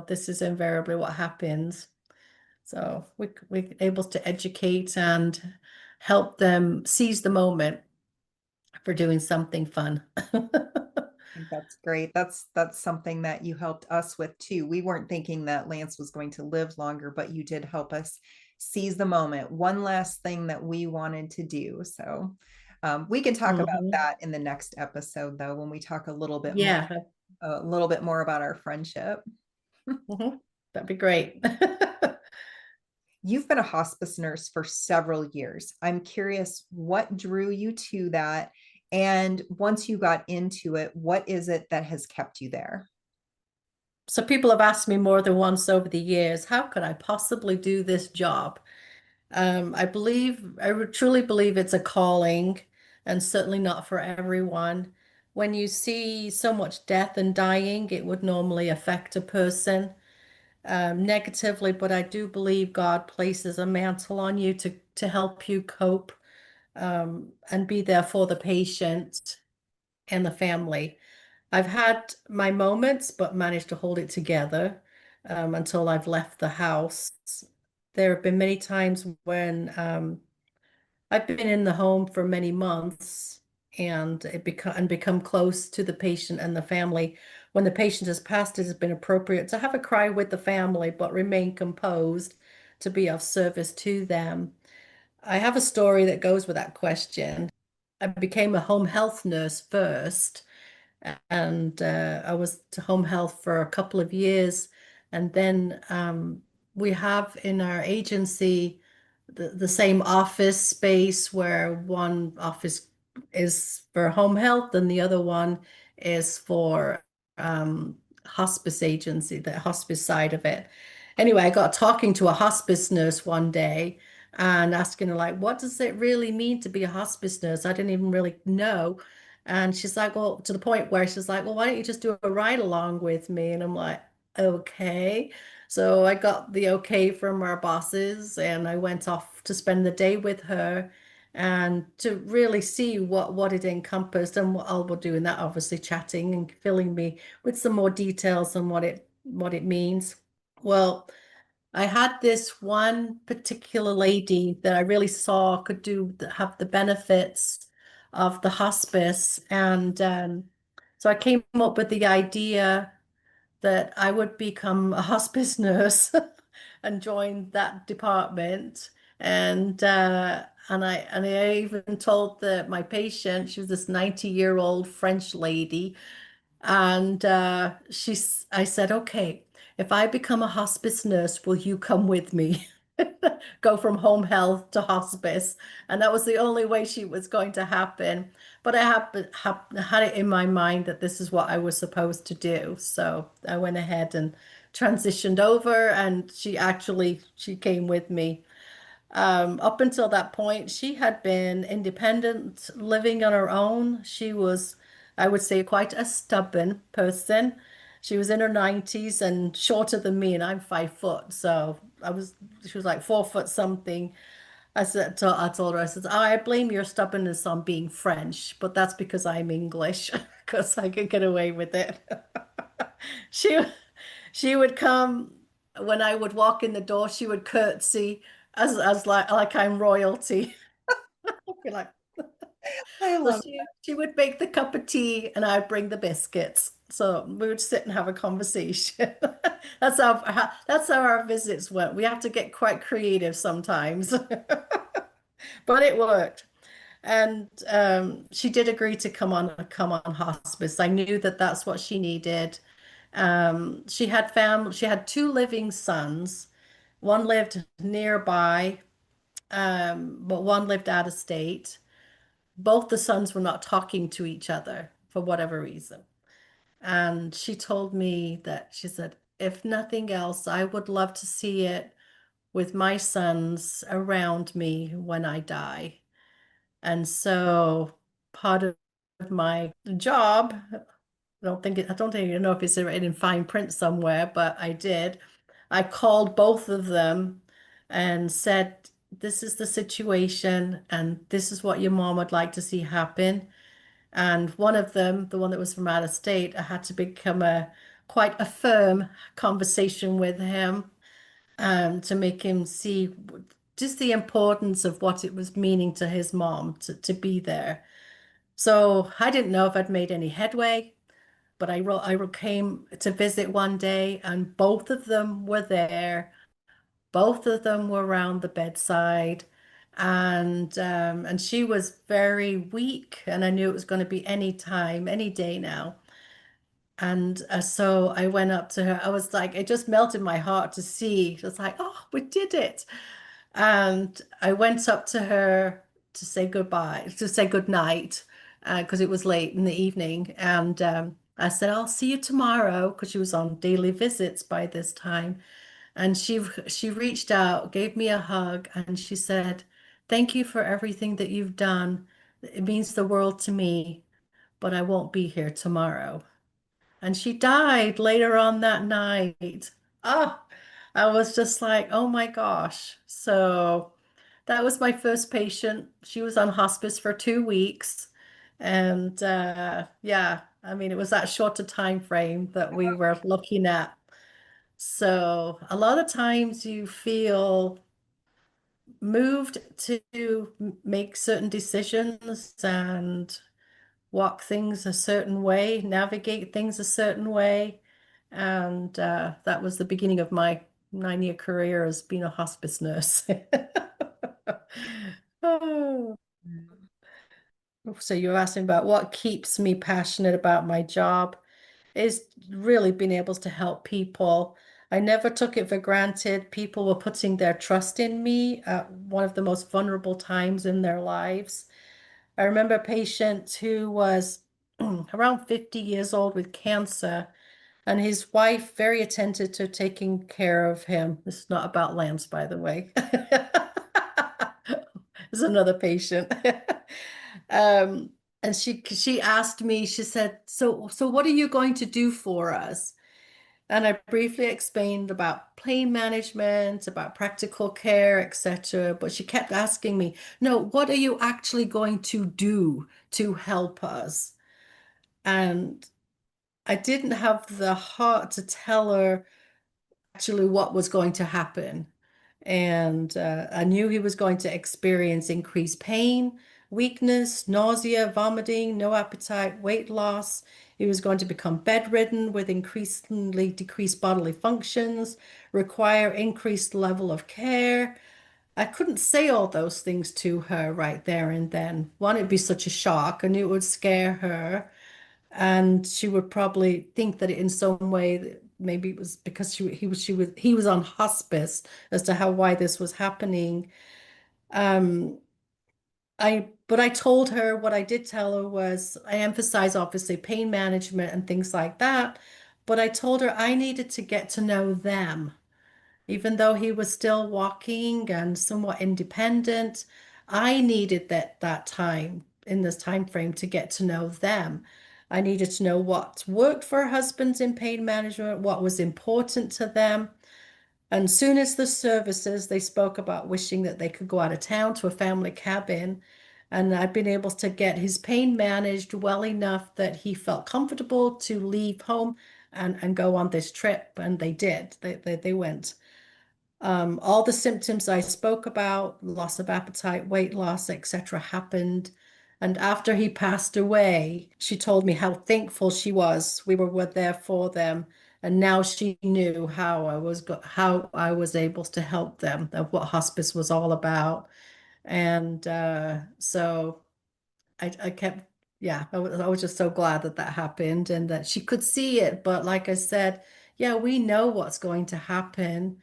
this is invariably what happens. So we're able to educate and help them seize the moment for doing something fun. Think that's great. That's something that you helped us with too. We weren't thinking that Lance was going to live longer, but you did help us seize the moment. One last thing that we wanted to do. So we can talk about Mhm. that in the next episode, though, when we talk Yeah. a little bit more about our friendship. Mhm. That'd be great. You've been a hospice nurse for several years. I'm curious what drew you to that. And once you got into it, what is it that has kept you there? So people have asked me more than once over the years, how could I possibly do this job? I would truly believe it's a calling, and certainly not for everyone. When you see so much death and dying, it would normally affect a person negatively, but I do believe God places a mantle on you to help you cope and be there for the patient and the family. I've had my moments, but managed to hold it together until I've left the house. There have been many times when I've been in the home for many months and become close to the patient and the family. When the patient has passed, it has been appropriate to have a cry with the family, but remain composed to be of service to them. I have a story that goes with that question. I became a home health nurse first, and I was to home health for a couple of years. And then we have in our agency the same office space where one office is for home health and the other one is for um, hospice agency, the hospice side of it. Anyway, I got talking to a hospice nurse one day and asking her, like, what does it really mean to be a hospice nurse? I didn't even really know. And she's like, well, to the point where she's like, well, why don't you just do a ride along with me? And I'm like, okay. So I got the okay from our bosses and I went off to spend the day with her and to really see what it encompassed. And what I was doing that, obviously chatting and filling me with some more details on what it means. Well, I had this one particular lady that I really saw could have the benefits of the hospice. And so I came up with the idea that I would become a hospice nurse and join that department. And I even told my patient, she was this 90-year-old French lady, and I said, okay, if I become a hospice nurse, will you come with me? Go from home health to hospice. And that was the only way she was going to happen. But I had it in my mind that this is what I was supposed to do. So I went ahead and transitioned over, and she came with me. Up until that point, she had been independent, living on her own. She was, I would say, quite a stubborn person. She was in her 90s and shorter than me, and I'm 5 foot. So she was like 4 foot something. I told her, I said, oh, I blame your stubbornness on being French, but that's because I'm English, because I could get away with it. She she would come when I would walk in the door, she would curtsy as like I'm royalty. I'd be like, I so love she would make the cup of tea and I'd bring the biscuits. So we would sit and have a conversation. That's how our visits went. We have to get quite creative sometimes, but it worked. And she did agree to come on hospice. I knew that that's what she needed. She had family. She had two living sons. One lived nearby, but one lived out of state. Both the sons were not talking to each other for whatever reason. And she told me that she said, if nothing else, I would love to see it with my sons around me when I die. And so part of my job, I don't think you know if it's written in fine print somewhere, but I did. I called both of them and said, this is the situation, and this is what your mom would like to see happen. And one of them, the one that was from out of state, I had to become a quite a firm conversation with him to make him see just the importance of what it was meaning to his mom to be there. So I didn't know if I'd made any headway, but I came to visit one day and both of them were there. Both of them were around the bedside. And she was very weak, and I knew it was going to be any time, any day now. And so I went up to her. I was like, it just melted my heart to see. It was like, oh, we did it. And I went up to her to say goodbye, to say good night, because it was late in the evening. And I said, I'll see you tomorrow, because she was on daily visits by this time. And she reached out, gave me a hug, and she said, thank you for everything that you've done. It means the world to me, but I won't be here tomorrow. And she died later on that night. Oh, I was just like, oh my gosh. So that was my first patient. She was on hospice for 2 weeks. And yeah, I mean, it was that short a time frame that we were looking at. So a lot of times you feel moved to make certain decisions and walk things a certain way, navigate things a certain way. And that was the beginning of my 9-year career as being a hospice nurse. Oh. it. So you're asking about what keeps me passionate about my job is really being able to help people. I never took it for granted. People were putting their trust in me at one of the most vulnerable times in their lives. I remember a patient who was around 50 years old with cancer, and his wife very attentive to taking care of him. This is not about Lance, by the way. It's another patient. Um, and she asked me, she said, so what are you going to do for us? And I briefly explained about pain management, about practical care, etc. But she kept asking me, no, what are you actually going to do to help us? And I didn't have the heart to tell her actually what was going to happen. And I knew he was going to experience increased pain, weakness, nausea, vomiting, no appetite, weight loss. He was going to become bedridden with increasingly decreased bodily functions, require increased level of care. I couldn't say all those things to her right there and then. One, it'd be such a shock, and it would scare her, and she would probably think that in some way that maybe it was because he was on hospice as to how why this was happening. Um, but I told her what I did tell her was I emphasize obviously pain management and things like that, but I told her I needed to get to know them. Even though he was still walking and somewhat independent, I needed that time in this time frame to get to know them. I needed to know what worked for husbands in pain management, what was important to them. And soon as the services, they spoke about wishing that they could go out of town to a family cabin. And I've been able to get his pain managed well enough that he felt comfortable to leave home and go on this trip. And they did. They went. All the symptoms I spoke about, loss of appetite, weight loss, etc., happened. And after he passed away, she told me how thankful she was. We were there for them, and now she knew how I was able to help them, of what hospice was all about. And so I kept, yeah, I was just so glad that that happened and that she could see it. But like I said, yeah, we know what's going to happen,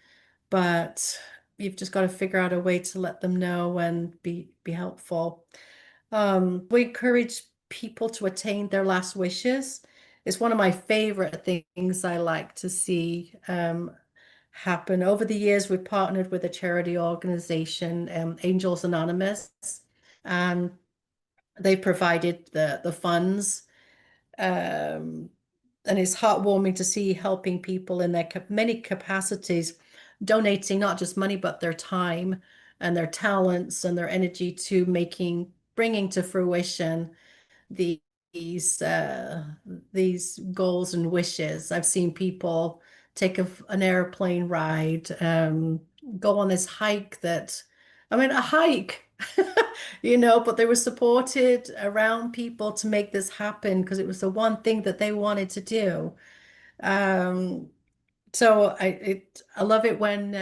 but you've just got to figure out a way to let them know and be helpful. We encourage people to attain their last wishes. It's one of my favorite things I like to see happen. Over the years, we've partnered with a charity organization, Angels Anonymous, and they provided the funds. Um, and it's heartwarming to see helping people in their many capacities, donating not just money, but their time and their talents and their energy to bringing to fruition the- these these goals and wishes. I've seen people take an airplane ride, go on this hike I mean, a hike, but they were supported around people to make this happen because it was the one thing that they wanted to do. Um, so I love it when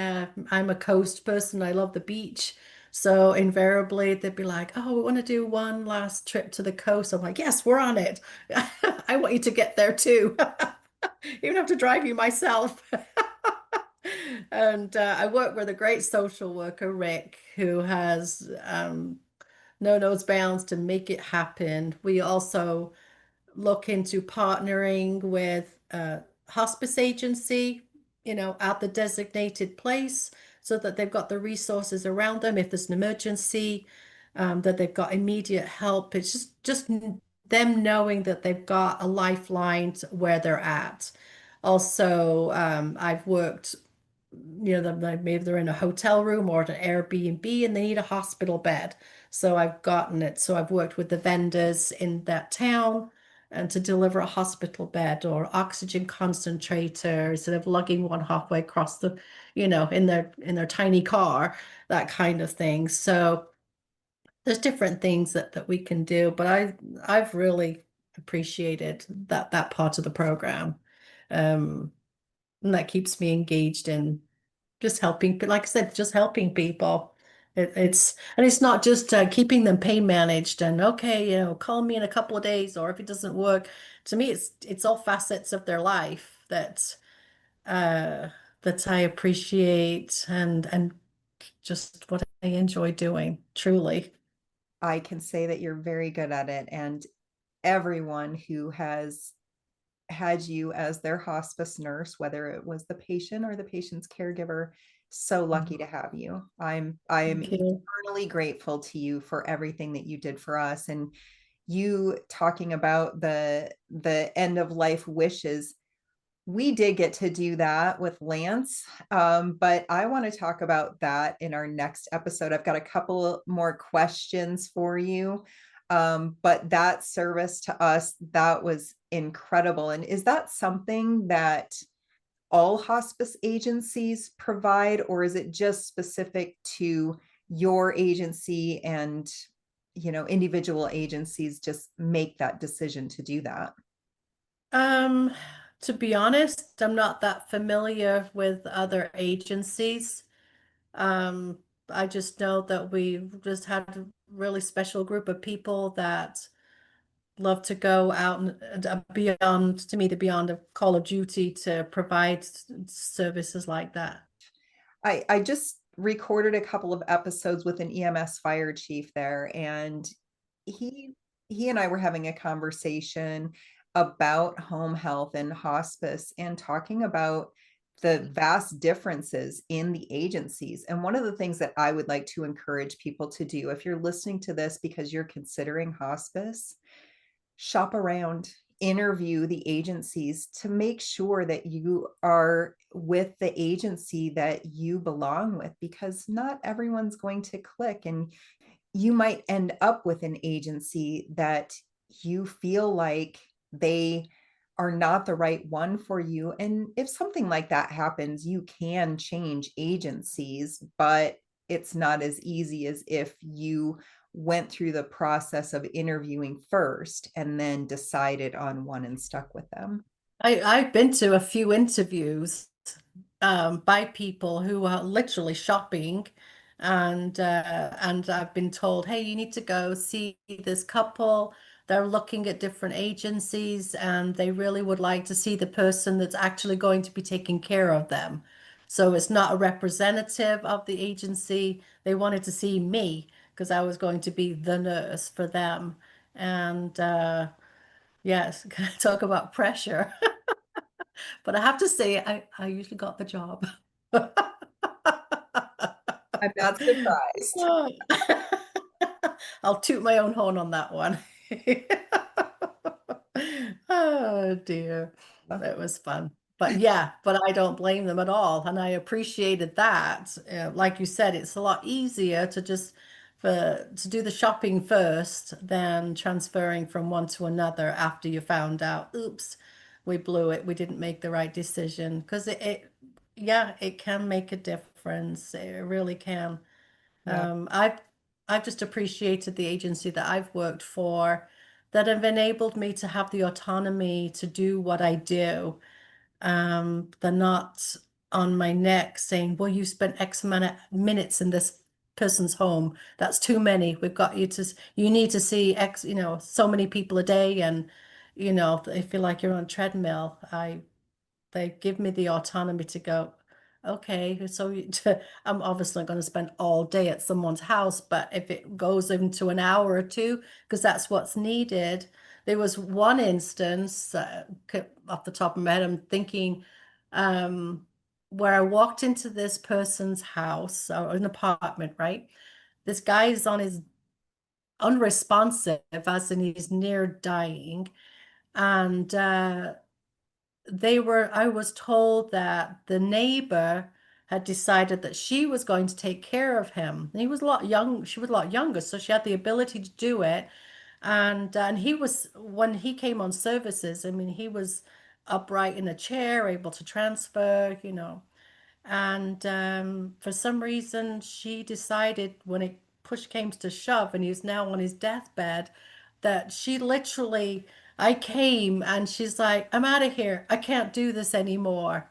I'm a coast person. I love the beach. So invariably they'd be like, "Oh, we want to do one last trip to the coast." I'm like, "Yes, we're on it. I want you to get there too. Even have to drive you myself." And I work with a great social worker, Rick, who has no nose bounds to make it happen. We also look into partnering with a hospice agency, at the designated place so that they've got the resources around them if there's an emergency, that they've got immediate help. It's just them knowing that they've got a lifeline to where they're at. Also, I've worked, maybe they're in a hotel room or at an Airbnb and they need a hospital bed. So I've gotten it. So I've worked with the vendors in that town and to deliver a hospital bed or oxygen concentrator instead of lugging one halfway across in their tiny car, that kind of thing. So there's different things that we can do, but I've really appreciated that part of the program. Um, and that keeps me engaged in just helping, like I said, just helping people. And it's not just keeping them pain managed and okay, call me in a couple of days, or if it doesn't work. To me, it's all facets of their life uh that I appreciate and just what I enjoy doing, truly. I can say that you're very good at it. And everyone who has had you as their hospice nurse, whether it was the patient or the patient's caregiver, so lucky to have you. I'm Thank you. eternally grateful to you for everything that you did for us. And you talking about the end of life wishes, we did get to do that with Lance, but I want to talk about that in our next episode. I've got a couple more questions for you. But that service to us, that was incredible. And is that something that all hospice agencies provide, or is it just specific to your agency and individual agencies just make that decision to do that? Um, to be honest, I'm not that familiar with other agencies. Um, I just know that we just had a really special group of people that love to go out and beyond, to me, the beyond of Call of Duty to provide services like that. I just recorded a couple of episodes with an EMS fire chief there, and he he and I were having a conversation about home health and hospice and talking about the vast differences in the agencies. And one of the things that I would like to encourage people to do, if you're listening to this because you're considering hospice, shop around, interview the agencies to make sure that you are with the agency that you belong with, because not everyone's going to click, and you might end up with an agency that you feel like they are not the right one for you. And if something like that happens, you can change agencies, but it's not as easy as if you went through the process of interviewing first and then decided on one and stuck with them. I've been to a few interviews by people who are literally shopping, and I've been told, hey, you need to go see this couple. They're looking at different agencies, and they really would like to see the person that's actually going to be taking care of them. So it's not a representative of the agency. They wanted to see me because I was going to be the nurse for them. And yes, talk about pressure. But I have to say, I usually got the job. I'm not surprised. Oh. I'll toot my own horn on that one. Oh dear. That was fun. But yeah, but I don't blame them at all. And I appreciated that. Like you said, it's a lot easier to just to do the shopping first than transferring from one to another after you found out, oops, we blew it. We didn't make the right decision. Because yeah, it can make a difference. It really can. Yeah, I've just appreciated the agency that I've worked for that have enabled me to have the autonomy to do what I do. They're not on my neck saying, well, you spent X amount of minutes in this person's home. That's too many. We've got you to, you need to see X, so many people a day. And, I feel like you're on a treadmill. They give me the autonomy to go, okay, so I'm obviously not going to spend all day at someone's house, but if it goes into an hour or two, because that's what's needed. There was one instance, off the top of my head, I'm thinking, um, where I walked into this person's house or an apartment, right? This guy is on his unresponsive, as in he's near dying. And I was told that the neighbor had decided that she was going to take care of him. And he was a lot young, she was a lot younger, so she had the ability to do it. And he was, when he came on services, I mean, he was upright in a chair, able to transfer. And for some reason, she decided when it push came to shove and he's now on his deathbed, that she literally, I came and she's like, I'm out of here. I can't do this anymore.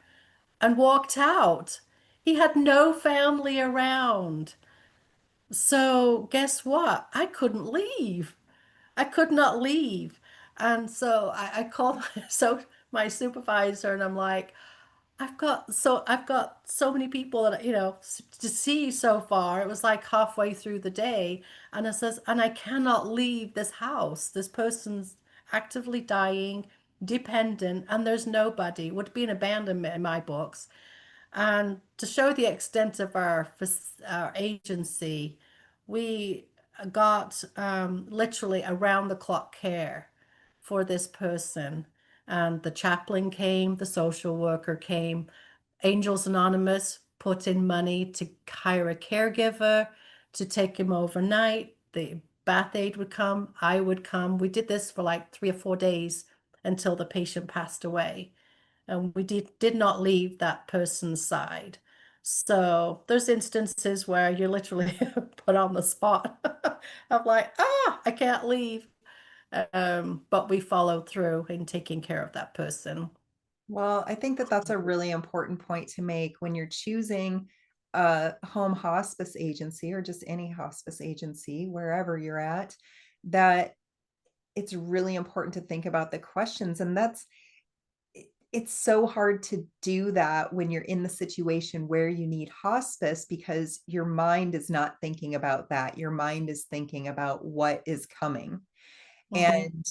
And walked out. He had no family around. So guess what? I couldn't leave. I could not leave. And so I called my supervisor and I'm like, I've got so many people that to see so far. It was like halfway through the day, and it says, and I cannot leave this house. This person's actively dying, dependent, and there's nobody. It would be an abandonment in my books. And to show the extent of our agency, we got literally around the clock care for this person. And the chaplain came, the social worker came, Angels Anonymous put in money to hire a caregiver to take him overnight. The bath aide would come, I would come. We did this for like 3 or 4 days until the patient passed away. And we did not leave that person's side. So there's instances where you're literally put on the spot. I'm like, I can't leave. But we follow through in taking care of that person. Well, I think that that's a really important point to make when you're choosing a home hospice agency or just any hospice agency, wherever you're at, that it's really important to think about the questions. And it's so hard to do that when you're in the situation where you need hospice because your mind is not thinking about that. Your mind is thinking about what is coming. Hmm. And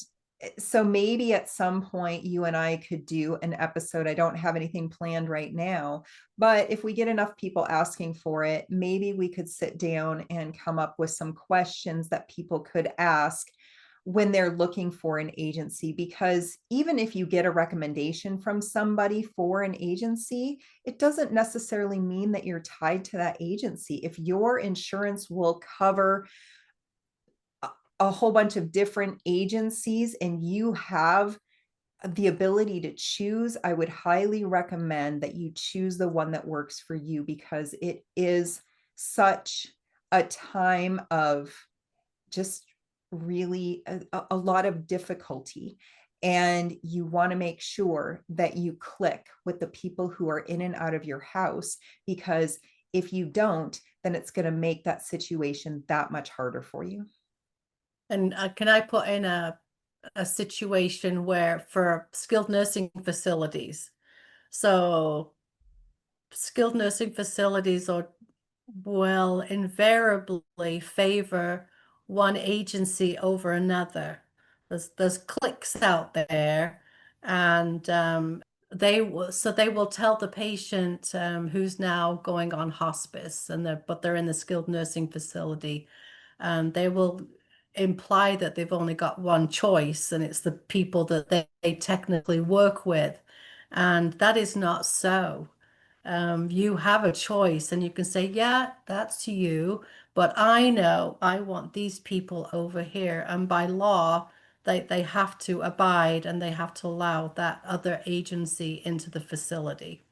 so maybe at some point you and I could do an episode. I don't have anything planned right now, but if we get enough people asking for it, maybe we could sit down and come up with some questions that people could ask when they're looking for an agency. Because even if you get a recommendation from somebody for an agency, it doesn't necessarily mean that you're tied to that agency. If your insurance will cover a whole bunch of different agencies and you have the ability to choose, I would highly recommend that you choose the one that works for you because it is such a time of just really a lot of difficulty. And you want to make sure that you click with the people who are in and out of your house, because if you don't, then it's going to make that situation that much harder for you. And can I put in a situation where for skilled nursing facilities? So skilled nursing facilities are will invariably favor one agency over another. There's cliques out there, and they will tell the patient who's now going on hospice, and they're in the skilled nursing facility, and they will imply that they've only got one choice, and it's the people that they technically work with, and that is not so. You have a choice and you can say, yeah, that's you, but I know I want these people over here. And by law, they have to abide and they have to allow that other agency into the facility.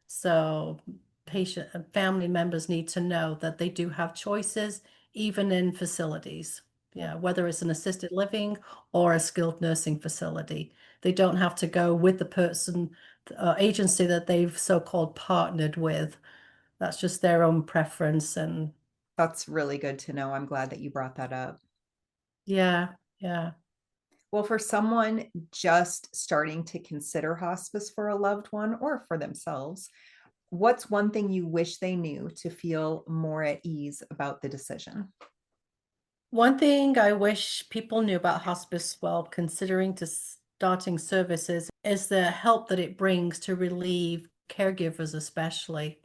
So patient and family members need to know that they do have choices, even in facilities. Yeah, whether it's an assisted living or a skilled nursing facility. They don't have to go with the person, agency that they've so-called partnered with. That's just their own preference. And That's really good to know. I'm glad that you brought that up. yeah, yeah. Well, for someone just starting to consider hospice for a loved one or for themselves, what's one thing you wish they knew to feel more at ease about the decision? One thing I wish people knew about hospice while considering to starting services is the help that it brings to relieve caregivers, especially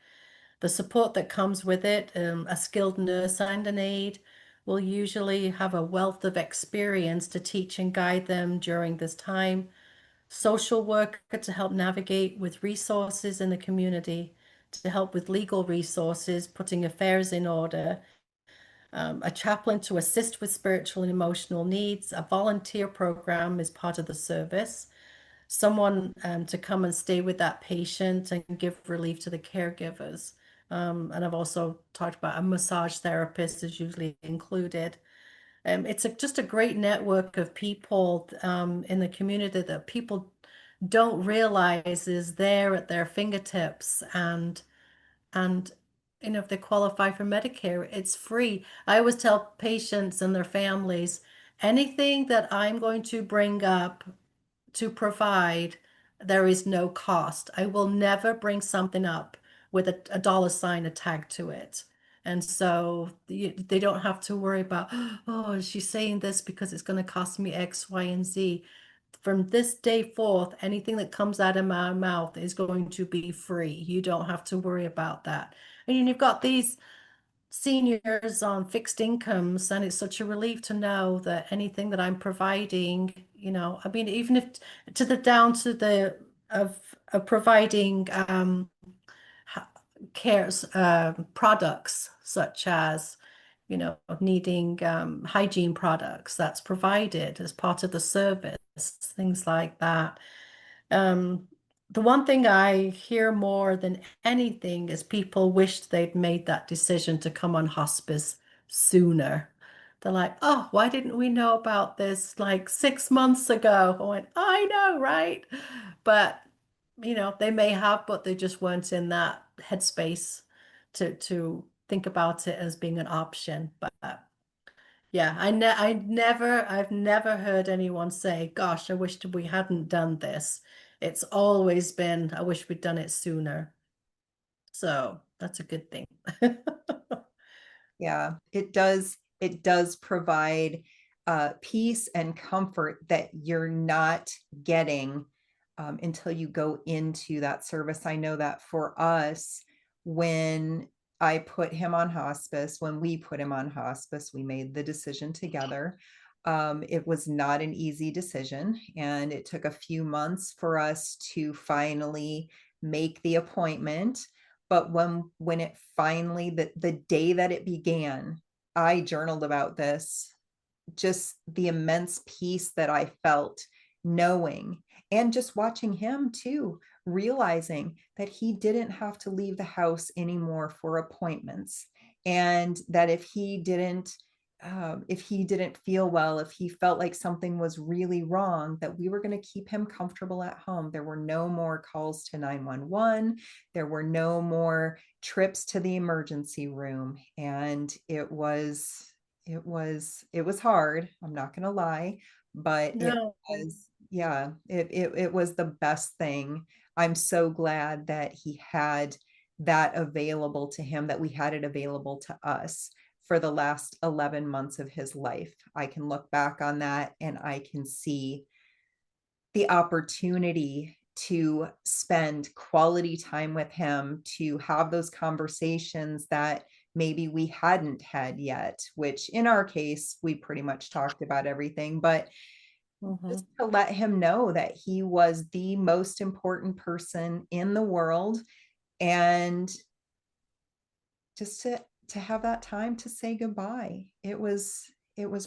the support that comes with it. A skilled nurse and an aide will usually have a wealth of experience to teach and guide them during this time. Social worker to help navigate with resources in the community, to help with legal resources, putting affairs in order, a chaplain to assist with spiritual and emotional needs. A volunteer program is part of the service. Someone to come and stay with that patient and give relief to the caregivers. And I've also talked about a massage therapist is usually included. It's just a great network of people in the community that people don't realize is there at their fingertips, and if they qualify for Medicare, it's free. I always tell patients and their families, anything that I'm going to bring up to provide, there is no cost. I will never bring something up with a dollar sign tagged to it. And so they don't have to worry about, oh, is she saying this because it's going to cost me X, Y, and Z. From this day forth, anything that comes out of my mouth is going to be free. You don't have to worry about that. And you've got these seniors on fixed incomes, and it's such a relief to know that anything that I'm providing, I mean, even if to the down to the of providing cares products such as needing hygiene products, that's provided as part of the service, things like that. Um, the one thing I hear more than anything is people wished they'd made that decision to come on hospice sooner. They're like, oh, why didn't we know about this like 6 months ago? I went, I know, right? But they may have, but they just weren't in that headspace to think about it as being an option. But yeah, I've never heard anyone say, "Gosh, I wished we hadn't done this." It's always been, "I wish we'd done it sooner." So that's a good thing. Yeah, it does provide peace and comfort that you're not getting until you go into that service. I know that for us, when I put him on hospice, when we put him on hospice, we made the decision together. It was not an easy decision, and it took a few months for us to finally make the appointment. But when it finally, the day that it began, I journaled about this, just the immense peace that I felt knowing, and just watching him too, realizing that he didn't have to leave the house anymore for appointments, and that if he didn't feel well, if he felt like something was really wrong, that we were going to keep him comfortable at home. There were no more calls to 911. There were no more trips to the emergency room. And it was hard. I'm not going to lie, but it No. was, yeah, it was the best thing. I'm so glad that he had that available to him, that we had it available to us for the last 11 months of his life. I can look back on that and I can see the opportunity to spend quality time with him, to have those conversations that maybe we hadn't had yet, which in our case, we pretty much talked about everything, but just Mhm. to let him know that he was the most important person in the world, and just to have that time to say goodbye. It was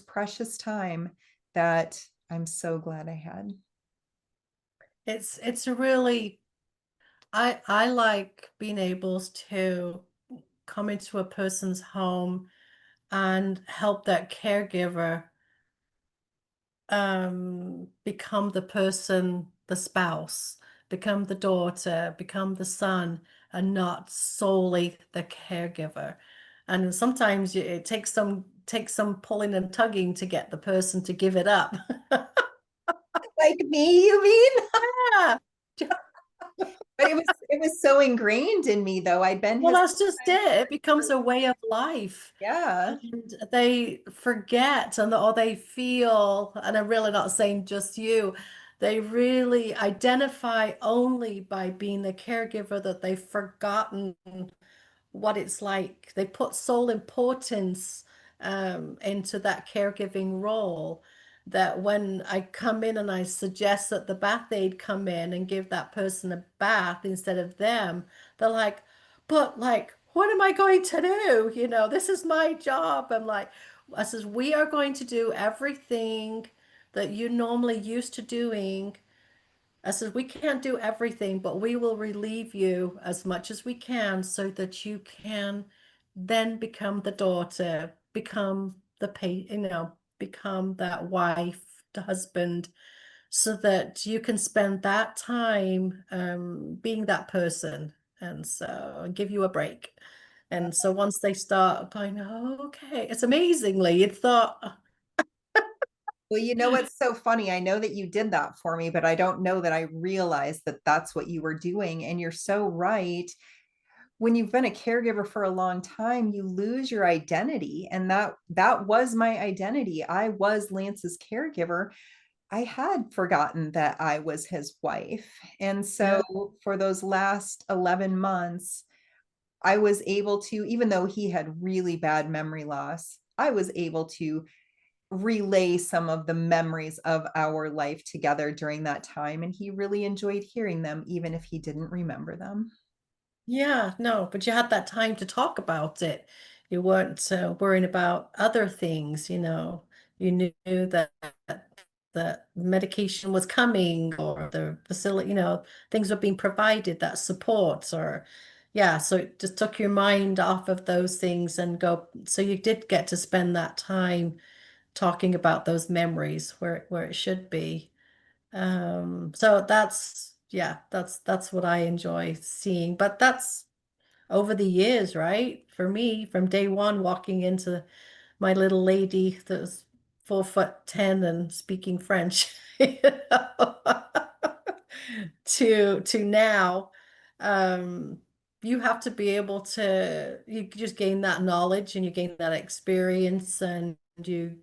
precious time that I'm so glad I had. It's a really I like being able to come into a person's home and help that caregiver become the person, the spouse, become the daughter, become the son, and not solely the caregiver. And sometimes it takes some pulling and tugging to get the person to give it up. Like me, you mean? Yeah. But it was so ingrained in me, though. I'd been Well, his that's just it. It becomes for, a way of life. yeah. And they forget or they feel, and I'm really not saying just you, they really identify only by being the caregiver that they've forgotten what it's like. They put sole importance into that caregiving role that when I come in and I suggest that the bath aide come in and give that person a bath instead of them, they're like, but like, what am I going to do? This is my job. I says, we are going to do everything that you normally used to doing. I said, we can't do everything, but we will relieve you as much as we can so that you can then become the daughter, become become that wife, the husband, so that you can spend that time being that person. And so give you a break. And so once they start going, oh, okay, it's amazingly, it's thought, Well, you know what's so funny? I know that you did that for me, but I don't know that I realized that that's what you were doing. And you're so right. When you've been a caregiver for a long time, you lose your identity. And that was my identity. I was Lance's caregiver. I had forgotten that I was his wife. And yeah, so for those last 11 months, I was able to, even though he had really bad memory loss, I was able to relay some of the memories of our life together during that time. And he really enjoyed hearing them, even if he didn't remember them. yeah, no, but you had that time to talk about it. You weren't worrying about other things. You knew that that medication was coming or the facility, things were being provided that supports or yeah, so it just took your mind off of those things and go. So you did get to spend that time talking about those memories where it should be. So that's yeah, that's what I enjoy seeing. But that's over the years, right? For me, from day one, walking into my little lady that was 4'10" and speaking French, to now, um, you have to be able to you just gain that knowledge and you gain that experience and you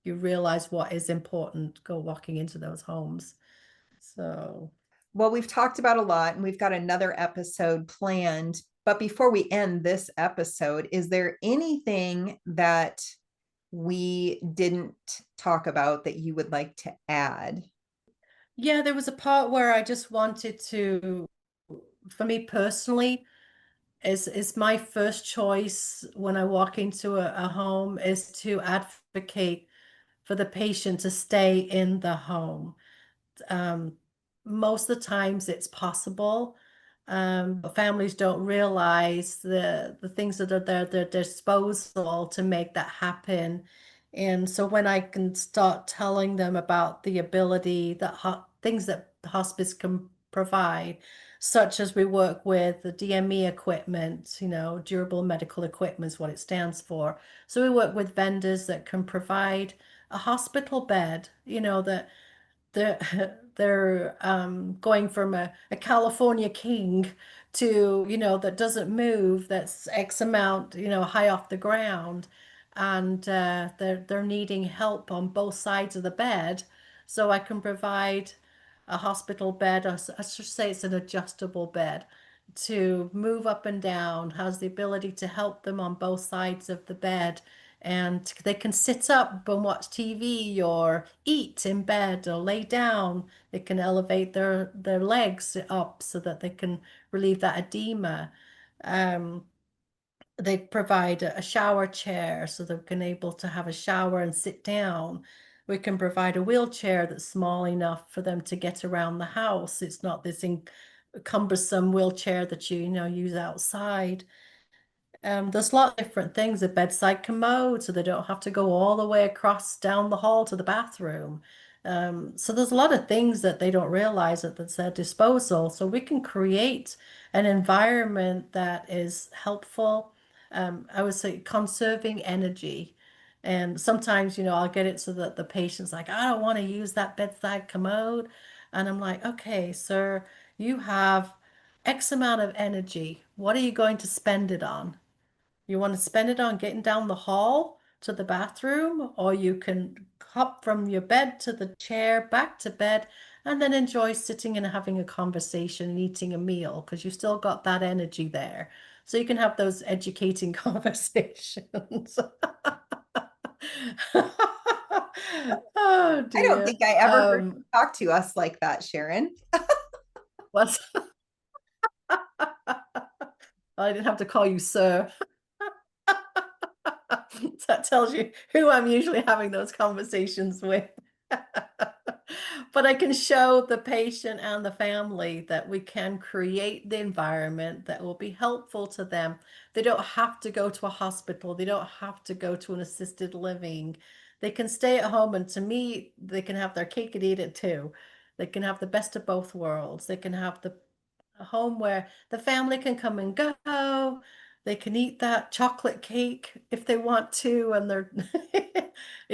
realize what is important go walking into those homes. So Well, we've talked about a lot and we've got another episode planned. But before we end this episode, is there anything that we didn't talk about that you would like to add? yeah, there was a part where I just wanted to, for me personally, is my first choice when I walk into a home is to advocate for the patient to stay in the home. Um, Most of the times it's possible, but families don't realize the things that are there at their disposal to make that happen. And so when I can start telling them about the ability that things that hospice can provide, such as we work with the DME equipment, durable medical equipment is what it stands for. So we work with vendors that can provide a hospital bed, that they're going from a California king to, that doesn't move, that's X amount, high off the ground. And they're needing help on both sides of the bed. So I can provide a hospital bed, or I should say it's an adjustable bed, to move up and down, has the ability to help them on both sides of the bed and they can sit up and watch TV or eat in bed or lay down. They can elevate their legs up so that they can relieve that edema. Um, they provide a shower chair so they can able to have a shower and sit down. We can provide a wheelchair that's small enough for them to get around the house. It's not this cumbersome wheelchair that you use outside. There's a lot of different things, a bedside commode, so they don't have to go all the way across down the hall to the bathroom. So there's a lot of things that they don't realize that's at their disposal. So we can create an environment that is helpful. I would say conserving energy. And sometimes, I'll get it so that the patient's like, I don't want to use that bedside commode. And I'm like, okay, sir, you have X amount of energy. What are you going to spend it on? You want to spend it on getting down the hall to the bathroom, or you can hop from your bed to the chair, back to bed, and then enjoy sitting and having a conversation and eating a meal because you still got that energy there. So you can have those educating conversations. Oh I don't dear. think I ever heard you talk to us like that, Sharon. What's I didn't have to call you sir. That tells you who I'm usually having those conversations with. But I can show the patient and the family that we can create the environment that will be helpful to them. They don't have to go to a hospital, they don't have to go to an assisted living. They can stay at home, and to me, they can have their cake and eat it too. They can have the best of both worlds. They can have a home where the family can come and go. They can eat that chocolate cake if they want to, and they're,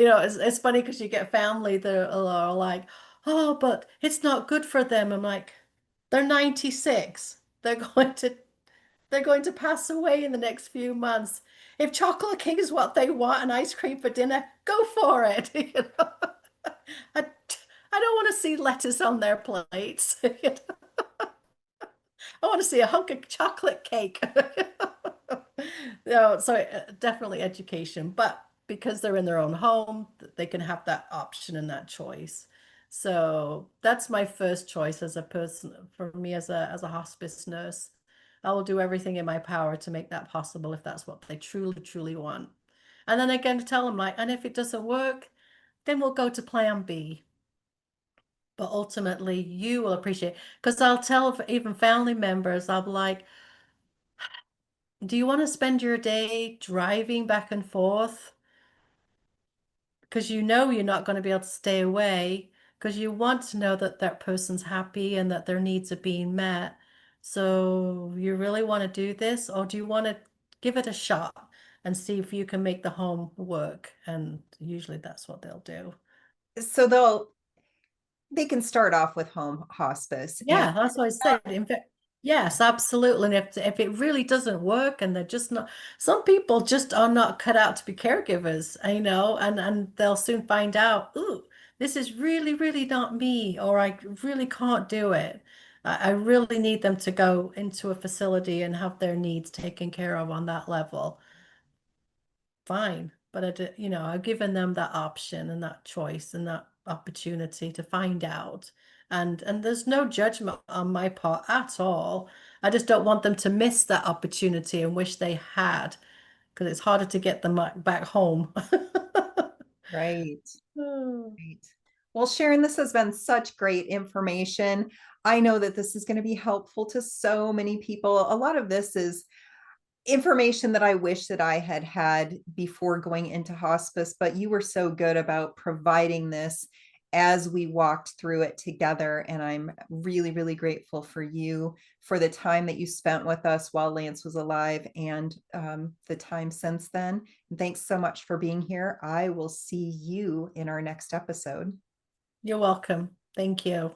it's funny because you get family that are like, oh, but it's not good for them. I'm like, they're 96. They're going to pass away in the next few months. If chocolate cake is what they want and ice cream for dinner, go for it. I, I don't want to see lettuce on their plates. I want to see a hunk of chocolate cake. No, so definitely education, but because they're in their own home, they can have that option and that choice. So that's my first choice as a person for me as a hospice nurse. I will do everything in my power to make that possible if that's what they truly, truly want. And then again to tell them like, and if it doesn't work, then we'll go to plan B. but ultimately you will appreciate. Because I'll tell even family members, I'll be like, do you want to spend your day driving back and forth? Because you know you're not going to be able to stay away, because you want to know that that person's happy and that their needs are being met. So you really want to do this, or do you want to give it a shot and see if you can make the home work? And usually that's what they'll do. So they can start off with home hospice. And Yeah, that's what I said. In fact, yes, absolutely. And if it really doesn't work and they're just not, some people just are not cut out to be caregivers, and they'll soon find out, ooh, this is really, really not me, or I really can't do it. I really need them to go into a facility and have their needs taken care of on that level. Fine. But I've given them that option and that choice and that opportunity to find out. And there's no judgment on my part at all. I just don't want them to miss that opportunity and wish they had, because it's harder to get them back home. right. Right. Well, Sharon, this has been such great information. I know that this is going to be helpful to so many people. A lot of this is information that I wish that I had had before going into hospice, but you were so good about providing this as we walked through it together. And I'm really, really grateful for you for the time that you spent with us while Lance was alive and the time since then. And thanks so much for being here. I will see you in our next episode. You're welcome. Thank you.